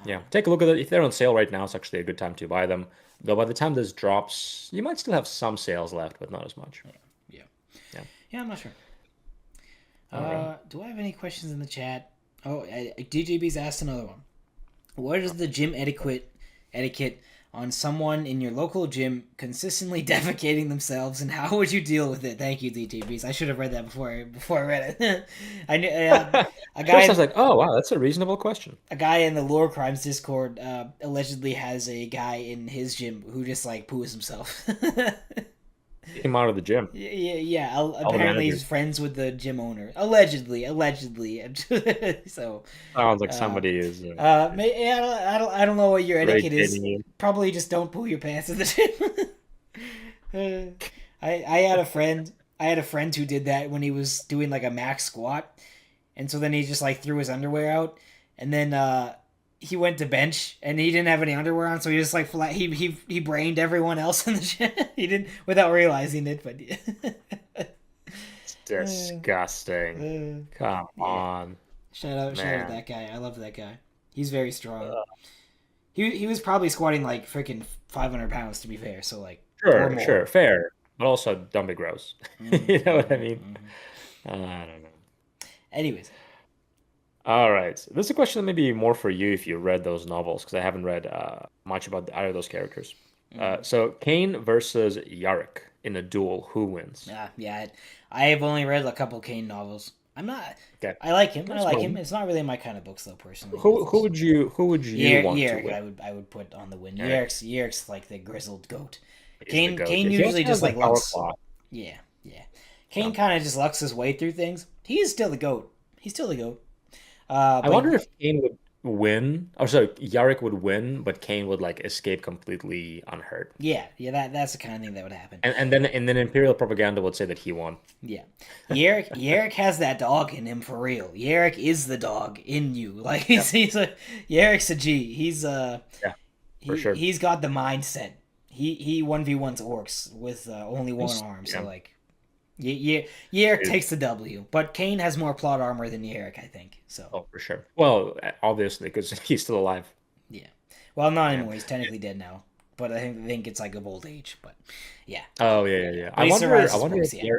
Yeah, take a look at it. If they're on sale right now, it's actually a good time to buy them. Though by the time this drops, you might still have some sales left, but not as much. Yeah. Yeah. Yeah, I'm not sure. All right. Do I have any questions in the chat? Oh, DJB's asked another one. What is the gym etiquette on someone in your local gym consistently defecating themselves, and how would you deal with it? Thank you, DJBs. I should have read that before I read it. I knew a First, I was guy like, "Oh, wow, that's a reasonable question." a guy in the Lore Crimes Discord allegedly has a guy in his gym who just like poos himself. Get him out of the gym. Yeah. All the Apparently, he's managers. friends with the gym owner. Allegedly. So, Sounds like uh, somebody is I don't know what your etiquette is. irritating you. Probably just don't poo your pants at the gym. I had a friend. I had a friend who did that when he was doing like a max squat, and so then he just like threw his underwear out, and then he went to bench and he didn't have any underwear on, so he just like he brained everyone else in the gym. He didn't without realizing it, but It's disgusting. Come yeah. on, Shout out to man. that guy. I love that guy. He's very strong. He was probably squatting like freaking 500 pounds to be fair, so like or Sure, more. sure, fair, but also don't be gross. You know what I mean? Hmm. I don't know. Anyways, All right, so this is a question that may be more for you if you read those novels, because I haven't read much about either of those characters. So Kane versus Yarick in a duel, who wins? yeah, I have only read a couple Kane novels. I'm not. Okay, I like him. I that's like him. fine. It's not really my kind of books though, personally. Who would you want to Yerk, win? I would put on the win. Eric Yerk's like the grizzled goat. is the goat. Kane Yeah, he also usually has just the like power looks. claw. Yeah, yeah. Yeah. Kane kind of just lucks his way through things. He is still the goat. He's still the goat. I But wonder if Kane would win, or sorry, Yarick would win, but Kane would like escape completely unhurt. yeah, that's the kind of thing that would happen. And then Imperial propaganda would say that he won. Yeah, Yerrick has that dog in him for real. Yerrick is the dog in you. Like Yeah, Yerrick's a G. yeah, for sure. He's got the mindset. He 1v1s orcs with only one He's- arm. So yeah. like, Yerrick Dude. takes the W. But Kane has more plot armor than Yerrick, I think. So Oh, for sure. Well, obviously, because he's still alive. yeah. Well, not Yeah. anymore. He's technically dead now. But I think it's like of old age. But yeah, Oh, yeah, yeah, yeah. but he survives I his wonder worst. if Yeah.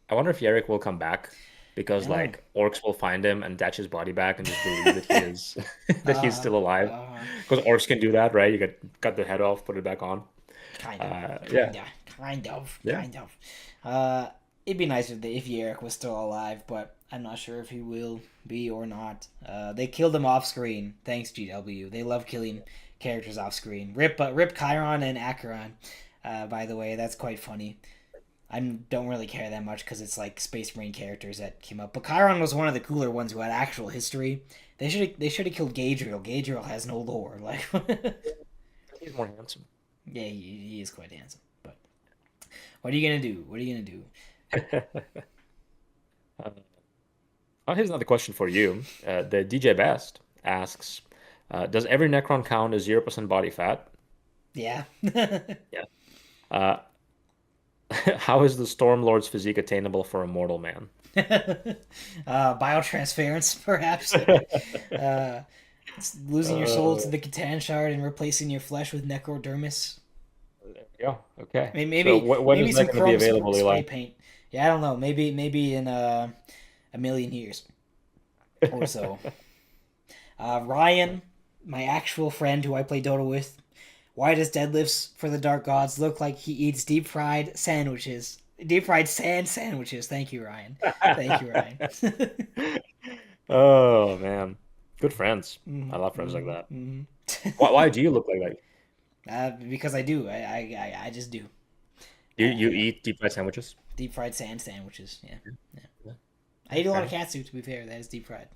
I wonder if Yarick will come back because Yeah. like orcs will find him and attach his body back and just believe that he is that he's Uh, still alive. uh, Because orcs can do that, right? You get cut the head off, put it back on. Kind of, Yeah, yeah. kind of. It'd be nicer if Yerrick was still alive, but I'm not sure if he will be or not. They killed him off screen. Thanks, GW. They love killing characters off screen. Rip Chiron and Acheron. By the way, that's quite funny. I don't really care that much because it's like Space Marine characters that came up. But Chiron was one of the cooler ones who had actual history. They should have killed Gadriel. Gadriel has no lore. Like, He's more handsome. yeah, he is quite handsome. But what are you gonna do? What are you gonna do? Uh, Here's another question for you. The DJ Best asks, does every Necron count as 0% body fat? Yeah. Yeah. Uh, how is the Stormlord's physique attainable for a mortal man? Biotransference, perhaps. uh, it's losing your soul to Uh, the Catan shard and replacing your flesh with necrodermis. yeah. Okay. Maybe So maybe, when is maybe that some going to be chrome available, spray Eli? paint. Yeah, I don't know. Maybe in a million years or so. Ryan, my actual friend who I play Dota with, why does deadlifts for the Dark Gods look like he eats deep fried sandwiches? Deep fried sand sandwiches. Thank you, Ryan. Thank you, Ryan. Oh man, good friends. I Mhm, love friends like mhm, that. mhm. Why do you look like that? Because I do. I just do. You I eat deep fried sandwiches? deep fried sand sandwiches. Yeah. Yeah. Yeah, I eat a fair lot of enough. katsu, to be fair. That is deep fried.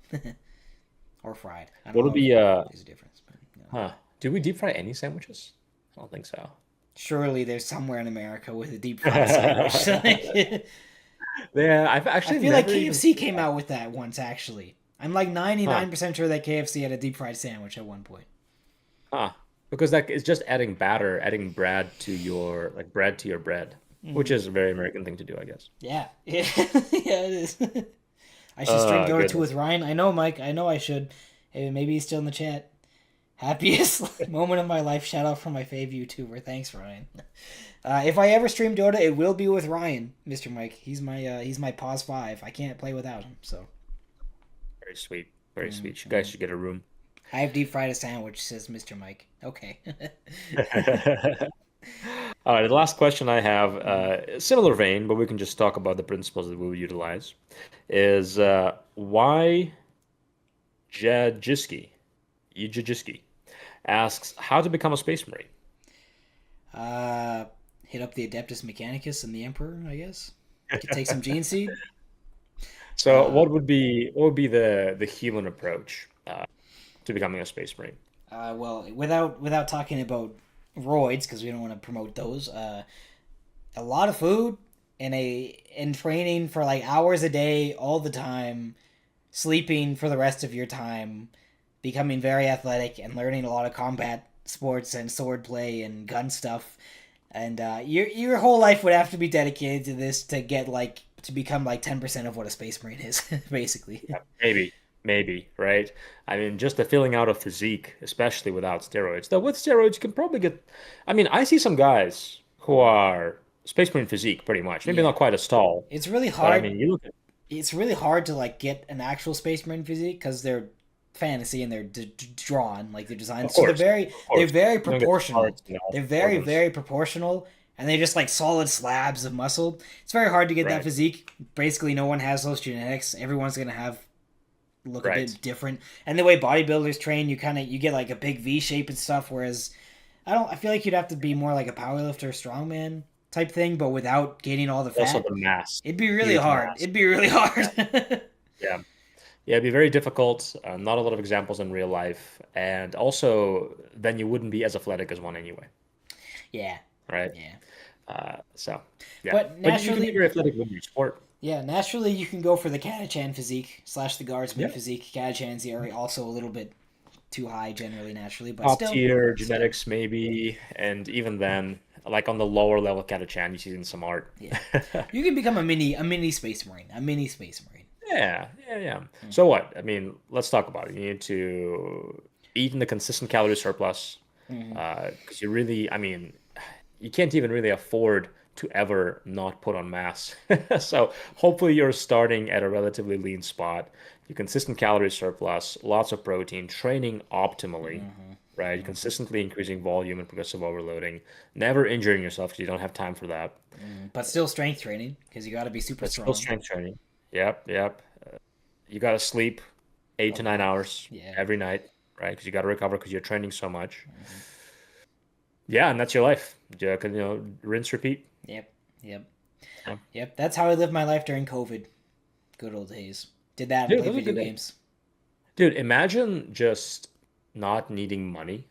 Or fried. I don't What would know if be there's a difference, but huh? Do we deep fry any sandwiches? I don't think so. surely there's somewhere in America with a deep fried sandwich. I Yeah, I've actually feel like never even KFC seen came that. out with that once, actually. I'm like Huh? 99% sure that KFC had a deep fried sandwich at one point. Huh? Because that is just adding batter, adding bread to your bread to your bread, which is a very American thing to do, I guess. Yeah. Yeah, yeah it is. I should stream Dota 2 with Goodness. Ryan. I know, Mike. I know I should. Hey, maybe he's still in the chat. Happiest moment of my life. Shout out from my fave YouTuber. Thanks, Ryan. If I ever stream Dota, it will be with Ryan, Mr. Mike. He's my pause five. I can't play without him. So Very sweet. Very sweet. You guys should get a room. I have deep fried a sandwich, says Mr. Mike. Okay. All right, the last question I have, similar vein, but we can just talk about the principles that we would utilize, is why Jajiski, Jajiski asks how to become a space marine. uh, hit up the Adeptus Mechanicus and the Emperor, I guess. Could take some Gene Seed. So, Uh, what would be the human approach to becoming a space marine? well, without talking about roids, because we don't want to promote those. A lot of food and training for like hours a day, all the time, sleeping for the rest of your time, becoming very athletic and learning a lot of combat sports and sword play and gun stuff. And your whole life would have to be dedicated to this to get like to become like 10% of what a space marine is, basically. Maybe, right? I mean, just the filling out of physique, especially without steroids. Though with steroids, you can probably get. I mean, I see some guys who are space marine physique, pretty much. Maybe Yeah, not quite as tall, it's really but I hard. mean, you look at. It's really hard to like get an actual space marine physique because they're fantasy and they're drawn like they're designed Of so they're course, very of they're course, very you don't get proportional. parts and all They're very organs, very proportional and they're just like solid slabs of muscle. It's very hard to get that right? physique. Basically no one has those genetics. Everyone's going to have look a Right. bit different. And the way bodybuilders train, you get like a big V shape and stuff whereas I feel like you'd have to be more like a powerlifter strongman type thing but without gaining all the Also, fat. the mass, It'd be really huge hard. mass. It'd be really Yeah, hard. yeah, yeah. It'd be very difficult. Not a lot of examples in real life, and also then you wouldn't be as athletic as one anyway, Yeah. right? Yeah. So, yeah, But but you can be naturally, very athletic with your sport. yeah, naturally you can go for the Catachan physique slash the guardsman Yeah. physique. Catachan's are also a little bit too high generally naturally, but Top still, tier still, genetics, maybe, and even then, like on the lower level Catachan, you see in some art. yeah. You can become a mini space marine, a mini space marine. Yeah, yeah, yeah. So what? I mean, let's talk about it. You need to eat in the consistent calorie surplus, Mm-hmm. because you really, I mean, you can't even really afford to ever not put on mass. So hopefully you're starting at a relatively lean spot. You consistent calorie surplus, lots of protein, training optimally, Mm-hmm. right? Consistently increasing volume and progressive overloading, never injuring yourself because you don't have time for that. Mm-hmm. But still strength training because you got to be super But still strong. strength training. Yep, yep. You got to sleep eight to Of nine course. hours Yeah. every night, right? Because you got to recover because you're training so much. Yeah, and that's your life. You can, rinse, repeat. Yep. Yep. Yeah. Yep. That's how I lived my life during COVID. Good old days. Did that and Dude, played those are video good days. games. Dude, imagine just not needing money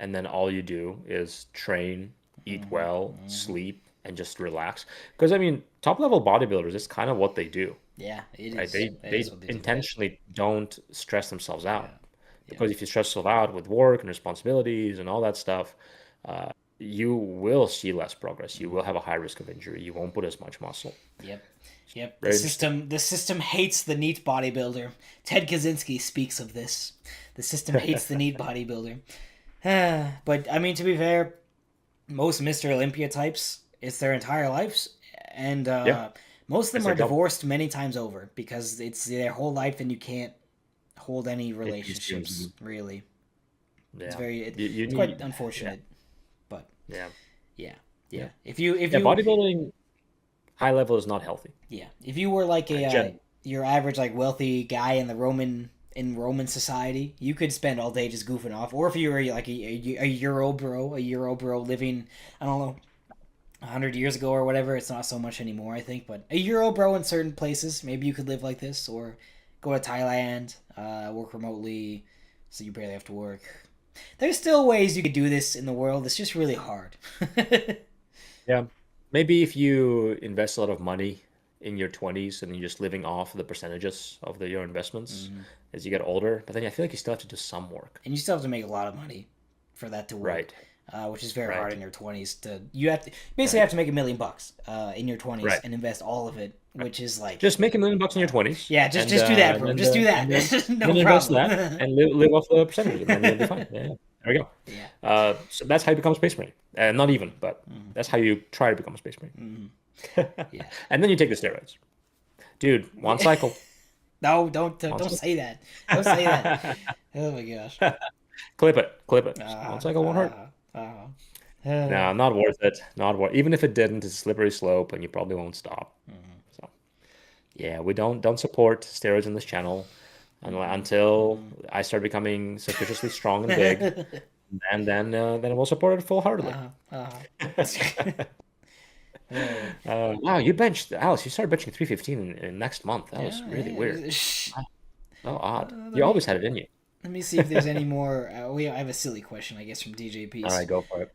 and then all you do is train, eat well, sleep, and just relax. Because I mean, top level bodybuilders, it's kind of what they do, Yeah, it right? is. That is They what they do. intentionally don't stress themselves out. Yeah. Yeah. Because if you stress yourself out with work and responsibilities and all that stuff, uh, you will see less progress. You will have a high risk of injury. You won't put as much muscle. Yep. Yep. The Very interesting. system the system hates the neat bodybuilder. Ted Kaczynski speaks of this. The system hates the neat bodybuilder. But I mean, to be fair, most Mr. Olympia types, it's their entire lives, and Yeah, most of it's them their are job. divorced many times over because it's their whole life, and you can't hold any It needs to. relationships really. It's Yeah, very you it's quite need. Yeah, unfortunate, but yeah, yeah, yeah, yeah. If yeah. you Bodybuilding high level is not healthy. yeah, if you were like a Gen. your average like wealthy guy in the Roman society, you could spend all day just goofing off. Or if you were like a Euro bro living, I don't know, 100 years ago or whatever, it's not so much anymore, I think. But a Euro bro in certain places, maybe you could live like this, or go to Thailand, work remotely, so you barely have to work. There's still ways you could do this in the world. It's just really hard. Yeah, maybe if you invest a lot of money in your 20s and you're just living off the percentages of your investments Mhm. as you get older, but then I feel like you still have to do some work. And you still have to make a lot of money for that to work, Right, which is very hard right, in your 20s. To you have to basically right, have to make $1 million in your 20s right, and invest all of it, right. which is like, Just make $1 million in your 20s, yeah, just do that, and bro. Just do and that. No then invest problem. that and live off the percentages, and then you'll be fine. Yeah, yeah. There we go. Yeah. So that's how you become a space marine. Not even, but Mhm. that's how you try to become a space Mhm. marine. Yeah. And then you take the steroids, dude. One cycle. No, One don't cycle. say that. Don't say that. Oh my gosh. Clip it. Clip it. Just one Uh, cycle won't hurt. uh, uh, uh, No, not worth it. Not worth. Even if it didn't, it's a slippery slope, and you probably won't stop. mhm, So yeah, we don't support steroids in this channel until mhm. I start becoming suspiciously strong and big, and then we'll support it full heartedly. Uh-huh, uh-huh. Uh, Wow, you benched Alice. You started benching 315 in next month. That was yeah, really yeah. weird. Wow, so odd. Let You me always had it in you. let me see if there's any more. I have a silly question, I guess, from DJ All Peace. right, go for it.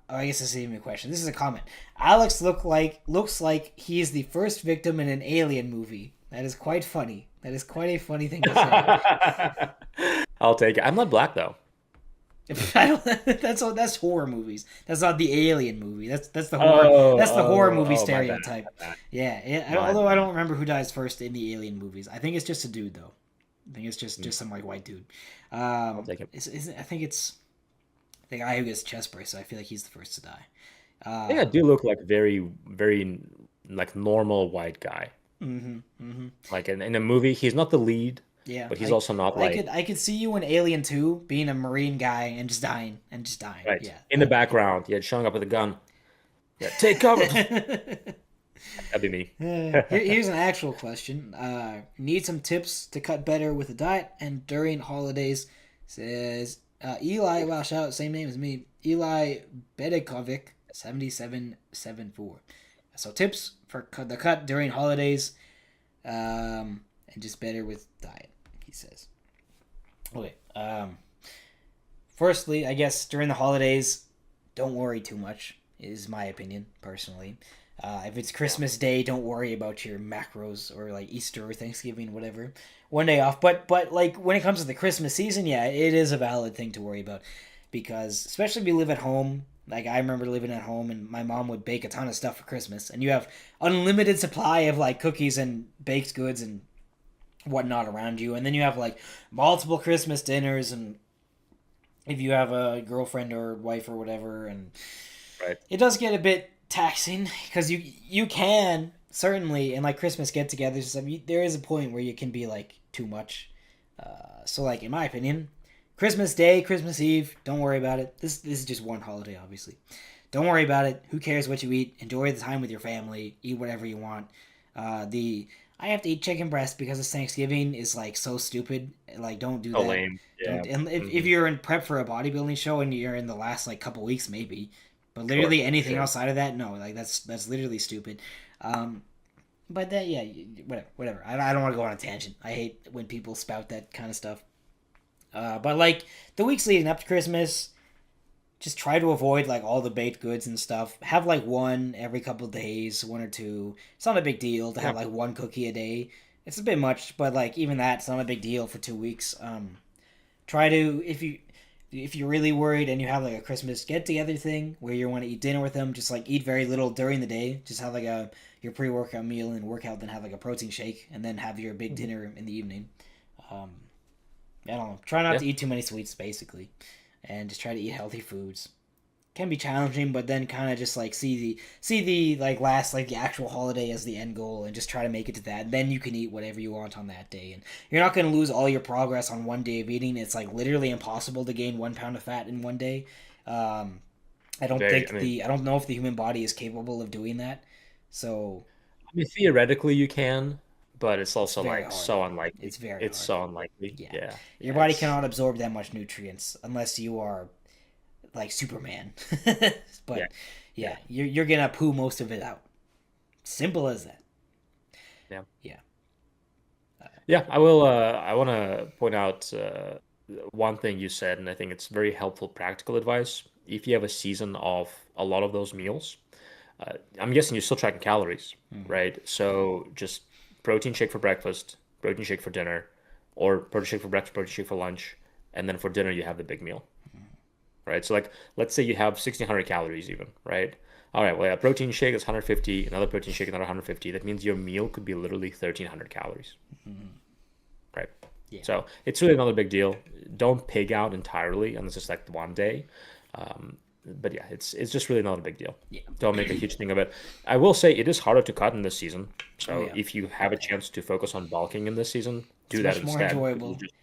I guess this isn't even a question. This is a comment. Alex looks like he is the first victim in an alien movie. That is quite funny. That is quite a funny thing to I'll take it. I'm not black though. say. I don't, that's horror movies. That's not the alien movie. That's the horror. Oh, That's the horror movie oh, my bad. stereotype. My bad. Yeah, yeah. My Although I bad. don't remember who dies first in the alien movies. I think it's just a dude though. I think it's Hmm, just some like white dude. I'll take it. I think it's the guy who gets chest brace. So I feel like he's the first to die. Yeah, I do look like very like normal white guy. Mm-hmm. Mm-hmm. Like in a movie, he's not the lead, Yeah, but he's also not like I could see you in Alien 2 being a marine guy and just dying and just dying. right Yeah. in the background. Yeah, showing up with a gun. Yeah, take cover. That'd be me. Here's an actual question. Need some tips to cut better with the diet and during holidays. Says Eli. Wow, shout out, same name as me. Eli Bedekovic 7774. So tips for the cut during holidays, and just better with diet. He says. Okay. Firstly, I guess during the holidays, don't worry too much. Is my opinion personally. If it's Yeah, Christmas Day, don't worry about your macros or like Easter or Thanksgiving, whatever. One day off, but like when it comes to the Christmas season, yeah, it is a valid thing to worry about because especially if you live at home. Like I remember living at home and my mom would bake a ton of stuff for Christmas, and you have unlimited supply of like cookies and baked goods and whatnot around you, and then you have like multiple Christmas dinners and if you have a girlfriend or wife or whatever, and right. it does get a bit taxing because you can certainly in like Christmas get-togethers and stuff. There is a point where you can be like too much. So like in my opinion, Christmas Day, Christmas Eve, don't worry about it. This is just one holiday, obviously. Don't worry about it. Who cares what you eat? Enjoy the time with your family. Eat whatever you want. The I have to eat chicken breast because it's Thanksgiving is like so stupid. Like don't do So that. lame. Yeah. Don't and if Hmm. you're in prep for a bodybuilding show and you're in the last like couple weeks maybe, but Sure. literally anything Sure. outside of that, no. Like that's literally stupid. Um, but that yeah, whatever. I don't want to go on a tangent. I hate when people spout that kind of stuff. But like the weeks leading up to Christmas, just try to avoid like all the baked goods and stuff. Have like one every couple of days, one or two. It's not a big deal to Yeah. have like one cookie a day. It's a bit much, but like even that's not a big deal for 2 weeks. Try to if you if you're really worried and you have like a Christmas get together thing where you want to eat dinner with them, just like eat very little during the day. Just have like a your pre workout meal and workout, then have like a protein shake, and then have your big Mhm. dinner in the evening. Um, I don't know. Try not Yeah. to eat too many sweets, basically, and just try to eat healthy foods. Can be challenging, but then kind of just like see the like last like the actual holiday as the end goal, and just try to make it to that. Then you can eat whatever you want on that day, and you're not going to lose all your progress on one day of eating. It's like literally impossible to gain 1 pound of fat in one day. Um, Very. I mean, I don't know if the human body is capable of doing that. So theoretically you can, but it's it's also very like hard. so unlikely. It's very It's hard. so unlikely. Yeah, Yeah. your Yeah. body It's cannot absorb that much nutrients unless you are like Superman. yeah. But Yeah. yeah, you're gonna poo most of it out. Simple as that. Yeah. Yeah. Yeah. I will. I want to point out one thing you said, and I think it's very helpful practical advice. If you have a season of a lot of those meals, I'm guessing you're still tracking calories, Mm-hmm. right? So just protein shake for breakfast, protein shake for dinner, or protein shake for breakfast, protein shake for lunch, and then for dinner you have the big meal, right? So like let's say you have 1600 calories even, right? All right, well, a protein shake is 150, another protein shake another 150. That means your meal could be literally 1300 calories, Mm-hmm. right? Yeah. So it's really another big deal. Don't pig out entirely unless it's like one day. Um, but yeah, it's just really not a big deal. Yeah. Don't make a huge thing of it. I will say it is harder to cut in this season. Oh So yeah. if you have a chance to focus on bulking in this season, It's do that much more instead because it's enjoyable. just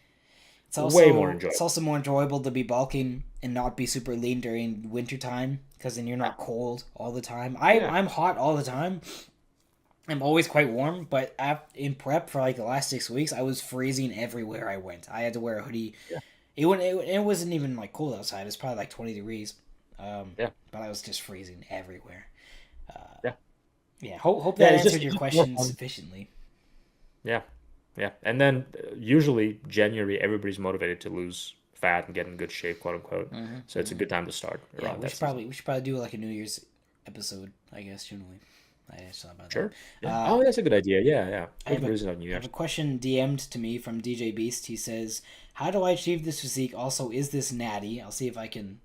It's way more also it's enjoyable. also more enjoyable to be bulking and not be super lean during winter time because then you're Yeah. not cold all the time. Yeah. I'm hot all the time. I'm always quite warm, but in prep for like the last 6 weeks, I was freezing everywhere I went. I had to wear a hoodie. Yeah. It wasn't even like cold outside. It's probably like 20 degrees, Yeah. but I was just freezing everywhere. Yeah. Yeah, hope Yeah. that It's just answered your more question fun. sufficiently. Yeah. Yeah. And then usually January, everybody's motivated to lose fat and get in good shape, quote unquote. So it's a good time to start Yeah, around that season. we should probably do like a New Year's episode. I guess shouldn't we? I just thought about that. Sure. Yeah. Uh, Oh, that's a good idea. Yeah. Yeah. I We have can a lose it on New I have a Year's. question DM'd to me from DJ Beast. He says, "How do I achieve this physique? Also, is this natty?" I'll see if I can.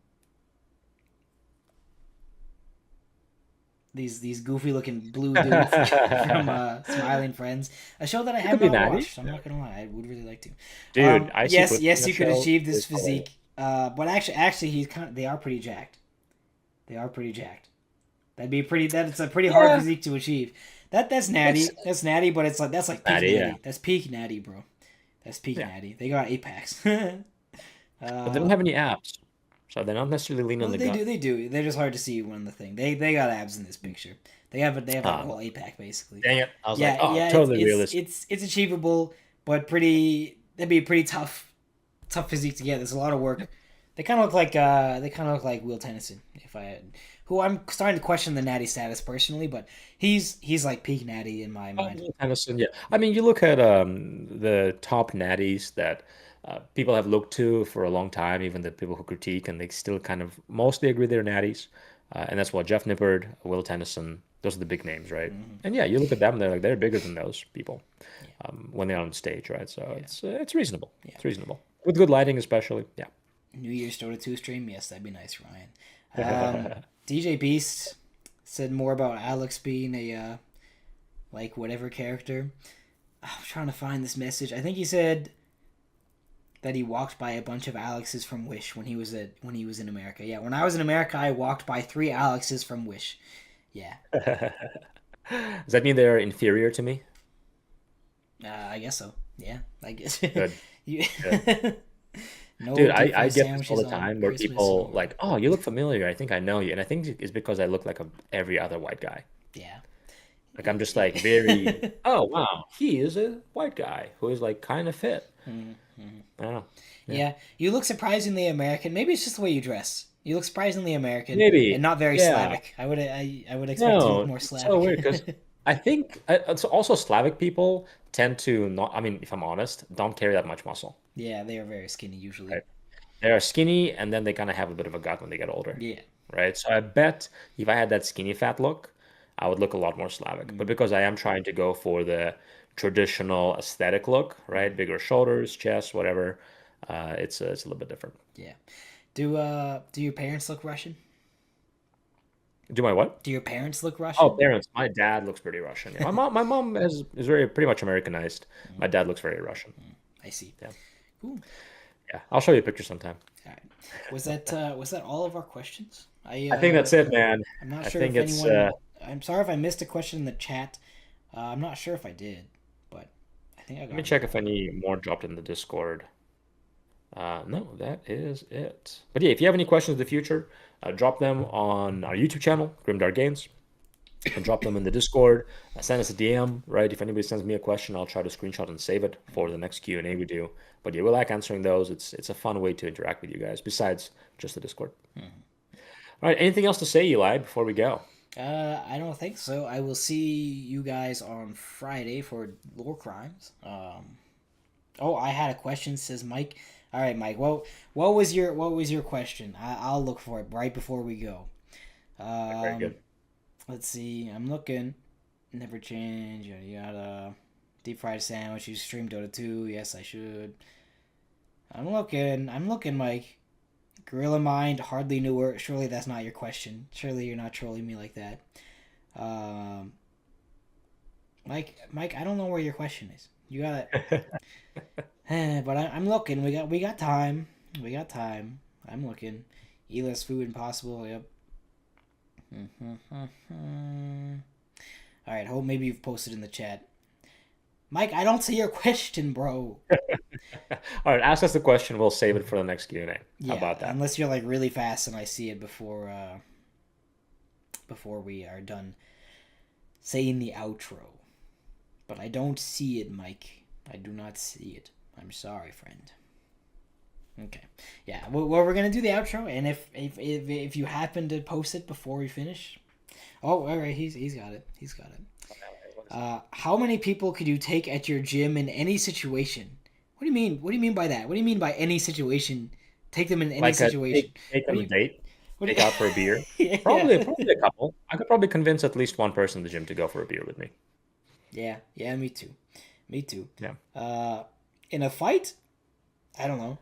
These goofy looking blue dudes from Smiling Friends, a show that I It have could be not natty. watched. I'm not gonna lie, I would really like to. Dude, Icy Yes, Pussy in yes, that you could show achieve this is hilarious. physique. But actually, he's kind of. They are pretty jacked. They are pretty jacked. That'd be pretty. That's a pretty hard Yeah, physique to achieve. That's it's natty. That's natty, but it's like that's like peak natty, yeah. natty. That's peak natty, bro. That's peak Yeah. natty. They got 8 packs. But they don't have any abs. So they're not necessarily lean on Well, the they gut. do. They do. They're just hard to see when the thing. They got abs in this picture. They have like a Um, whole 8 pack basically. dang it. I was like, Yeah, oh, yeah. totally realistic. It's achievable, but pretty. That'd be a pretty tough physique to get. There's a lot of work. They kind of look like Will Tennyson. If I had, who I'm starting to question the natty status personally, but he's like peak natty in my Oh, mind. Will Tennyson, yeah. I mean, you look at the top natties that people have looked to for a long time, even the people who critique, and they still kind of mostly agree they're natties. And that's what Jeff Nippard, Will Tennyson, those are the big names, right? Hmm. And yeah, you look at them, they're like they're bigger than those people Yeah, when they're on stage, right? So yeah, it's reasonable. yeah. It's reasonable with good lighting, especially. Yeah. New Year's Dota 2 stream, yes, that'd be nice, Ryan. DJ Beast said more about Alex being a like whatever character. I'm trying to find this message. I think he said that he walked by a bunch of Alexes from Wish when he was in America. Yeah, when I was in America, I walked by 3 Alexes from Wish. Yeah, Does that mean they're inferior to me? I guess so. Yeah, I guess. Good, you good. no Dude, I different get this all sandwiches the on time where Christmas people or like, oh, you look familiar. I think I know you. And I think it's because I look like every other white guy. yeah. Like I'm just like very, oh wow, he is a white guy who is like kind of fit. Mhm. I don't know. Yeah. Yeah, you look surprisingly American. Maybe it's just the way you dress. You look surprisingly American and Maybe. not very Yeah. Slavic. I would expect you to look No, more it's so weird Slavic. because I think it's also Slavic people tend to not, I mean, if I'm honest, don't carry that much muscle, Yeah, they are very skinny usually. right? They are skinny and then they kind of have a bit of a gut when they get older, Yeah. right? So I bet if I had that skinny fat look, I would look a lot more Slavic. But Mm, because I am trying to go for the traditional aesthetic look, right? mm, Bigger shoulders, chest, whatever, it's a little bit different. yeah. Do your parents look Russian? Do my what? Do your parents look Oh, Russian? parents. My dad looks pretty Russian. Yeah. My mom is very pretty much Americanized. My dad looks very Russian. I see. Yeah. Cool. Yeah. I'll show you a picture sometime. All right. Was that all of our questions? I think that's it, man. I'm not I sure think if it's anyone. I'm sorry if I missed a question in the chat. I'm not sure if I did, but I think I let me got it. check if any more dropped in the Discord. No, that is it. But yeah, if you have any questions in the future, drop them on our YouTube channel, Grimdark Games, and drop them in the Discord. Send us a DM, right? If anybody sends me a question, I'll try to screenshot and save it for the next Q&A we do. But yeah, we like answering those. It's a fun way to interact with you guys, besides just the Discord. All right, anything else to say, Eli, before we go? I don't think so. I will see you guys on Friday for Lore Crimes. Oh, I had a question, says Mike. All right, Mike. What was your question? I'll look for it right before we go. Very good. Let's see. I'm looking. Never change. Yada yada. Deep fried sandwich. You stream Dota 2. Yes, I should. I'm looking, Mike. Gorilla Mind, hardly knew her. Surely that's not your question. Surely you're not trolling me like that. Um, Mike, I don't know where your question is. You got it. But I'm looking. We got time. We got time. I'm looking. Elis Food Impossible. Yep. All right. Hope maybe you've posted in the chat. Mike, I don't see your question, bro. All right, ask us the question. We'll save it for the next Q&A. Yeah, How about that? unless you're like really fast and I see it before we are done saying the outro. But I don't see it, Mike. I do not see it. I'm sorry, friend. Okay. Yeah, well, we're gonna do the outro, and if you happen to post it before we finish, oh, all right, he's got it. He's got it. How many people could you take at your gym in any situation? What do you mean? What do you mean by that? What do you mean by any situation? Take them in any Like situation. take What them do a you? date, What do take out for a beer. you? Probably a couple. I could probably convince at least one person in the gym to go for a beer with me. Yeah, me too. Me too. Yeah. In a fight, I don't know.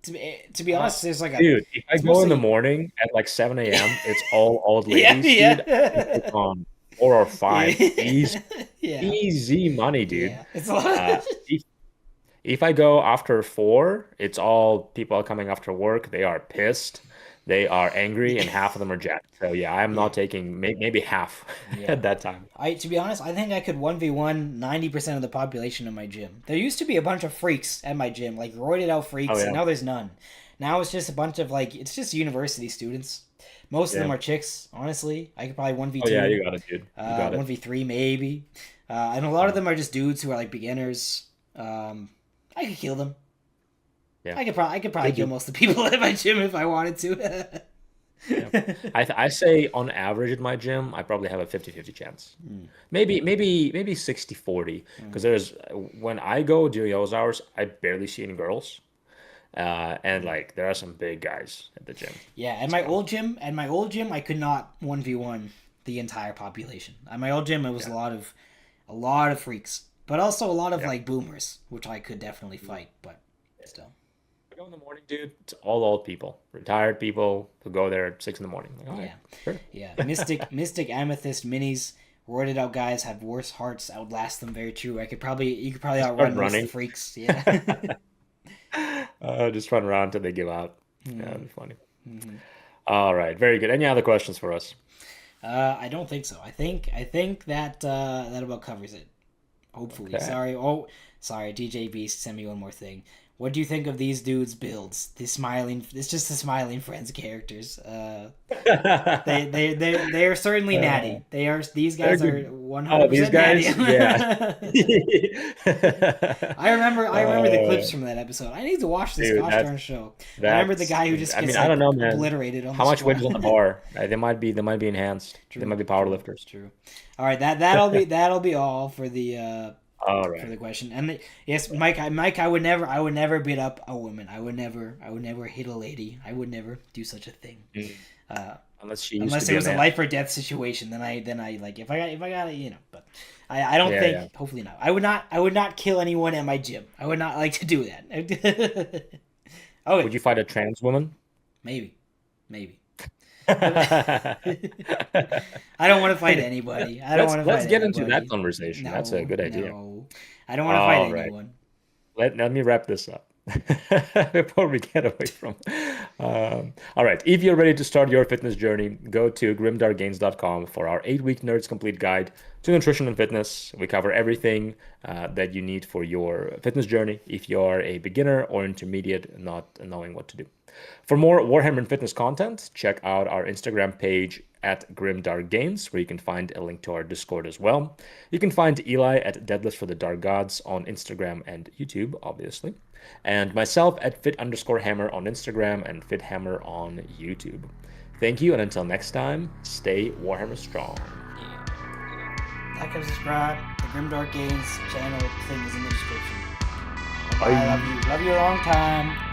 To be honest, there's like a Dude, if I it's go in the mostly morning at like 7 a.m., it's all old yeah, ladies, dude. I can yeah. take on 4 or 5. Easy, Yeah, easy money, dude. yeah. It's a lot. If I go after 4, it's all people coming after work. They are pissed. They are angry, and half of them are jacked. So yeah, I'm Yeah, not taking maybe half yeah. at that time. To be honest, I think I could 1v1 90% of the population in my gym. There used to be a bunch of freaks at my gym, like roided out Oh freaks, and yeah, now there's none. Now it's just a bunch of like it's just university students. Most of them yeah. are chicks, honestly. I could probably Oh yeah, 1v2, you got it, dude. You got it. 1v3 maybe. And a lot of them are just dudes who are like beginners. I could kill them. Yeah, I could probably good kill dude. most of the people at my gym if I wanted to. Yeah. I say on average at my gym, I probably have a 50-50 chance. Maybe 60-40 because there's when I go during those hours, I barely see any girls. And like there are some big guys at the gym. Yeah, So, at my old gym, I could not 1v1 the entire population. At my old gym, it was yeah. a lot of freaks, but also a lot of Yeah. like boomers, which I could definitely fight. But still, I go in the morning, dude. It's all old people, retired people who go there at 6 in the morning. Like, all right, yeah, sure. yeah. Mystic, Amethyst, Minis, roided out guys have worse hearts, outlast them. Very true. You could probably Start outrun most of the running. freaks. Yeah. Just run around until they give out. Yeah, that'd be funny. Mhm. All right, very good. Any other questions for us? I don't think so. I think that about covers it. Hopefully. Okay. Sorry, DJ Beast sent me one more thing. What do you think of these dudes' builds? It's just the smiling friends characters. They are certainly natty. These They're guys are good. Oh, these 100% natty. guys? Yeah. I remember the clips Uh, from that episode. I need to watch this dude, gosh darn show. I remember the that's. guy who just I gets mean, I like don't know, man. obliterated on How the much weight is spot. on the bar? They might be enhanced. They True, might be power lifters. true. All right, that'll be all for All the right. question. And yes, Mike, I would never beat up a woman. I would never hit a lady. I would never do such a thing. Mm. Uh, Unless she used to unless it be a was a man. life or death situation, then I like if I got it, but I don't Yeah, yeah. think hopefully not. I would not kill anyone at my gym. I would not like to do that. Okay, Would you fight a trans woman? maybe, maybe. let's I don't want to fight anybody. I don't want to let's fight get into that anybody. conversation. That's a No, good idea. no. I don't want to fight All right. anyone. Let me wrap this up before we get away from. All right. If you're ready to start your fitness journey, go to grimdarkgains.com for our 8-week Nerds Complete Guide to Nutrition and Fitness. We cover everything that you need for your fitness journey if you're a beginner or intermediate, not knowing what to do. For more Warhammer and fitness content, check out our Instagram page at GrimdarkGains, where you can find a link to our Discord as well. You can find Eli at Deadlifts for the Dark Gods on Instagram and YouTube, obviously. And myself at fit_hammer on Instagram and fithammer on YouTube. Thank you, and until next time, stay Warhammer strong. Like and subscribe. The Grimdark Games channel thing is in the description. Bye. Bye. Love you. Love you a long time.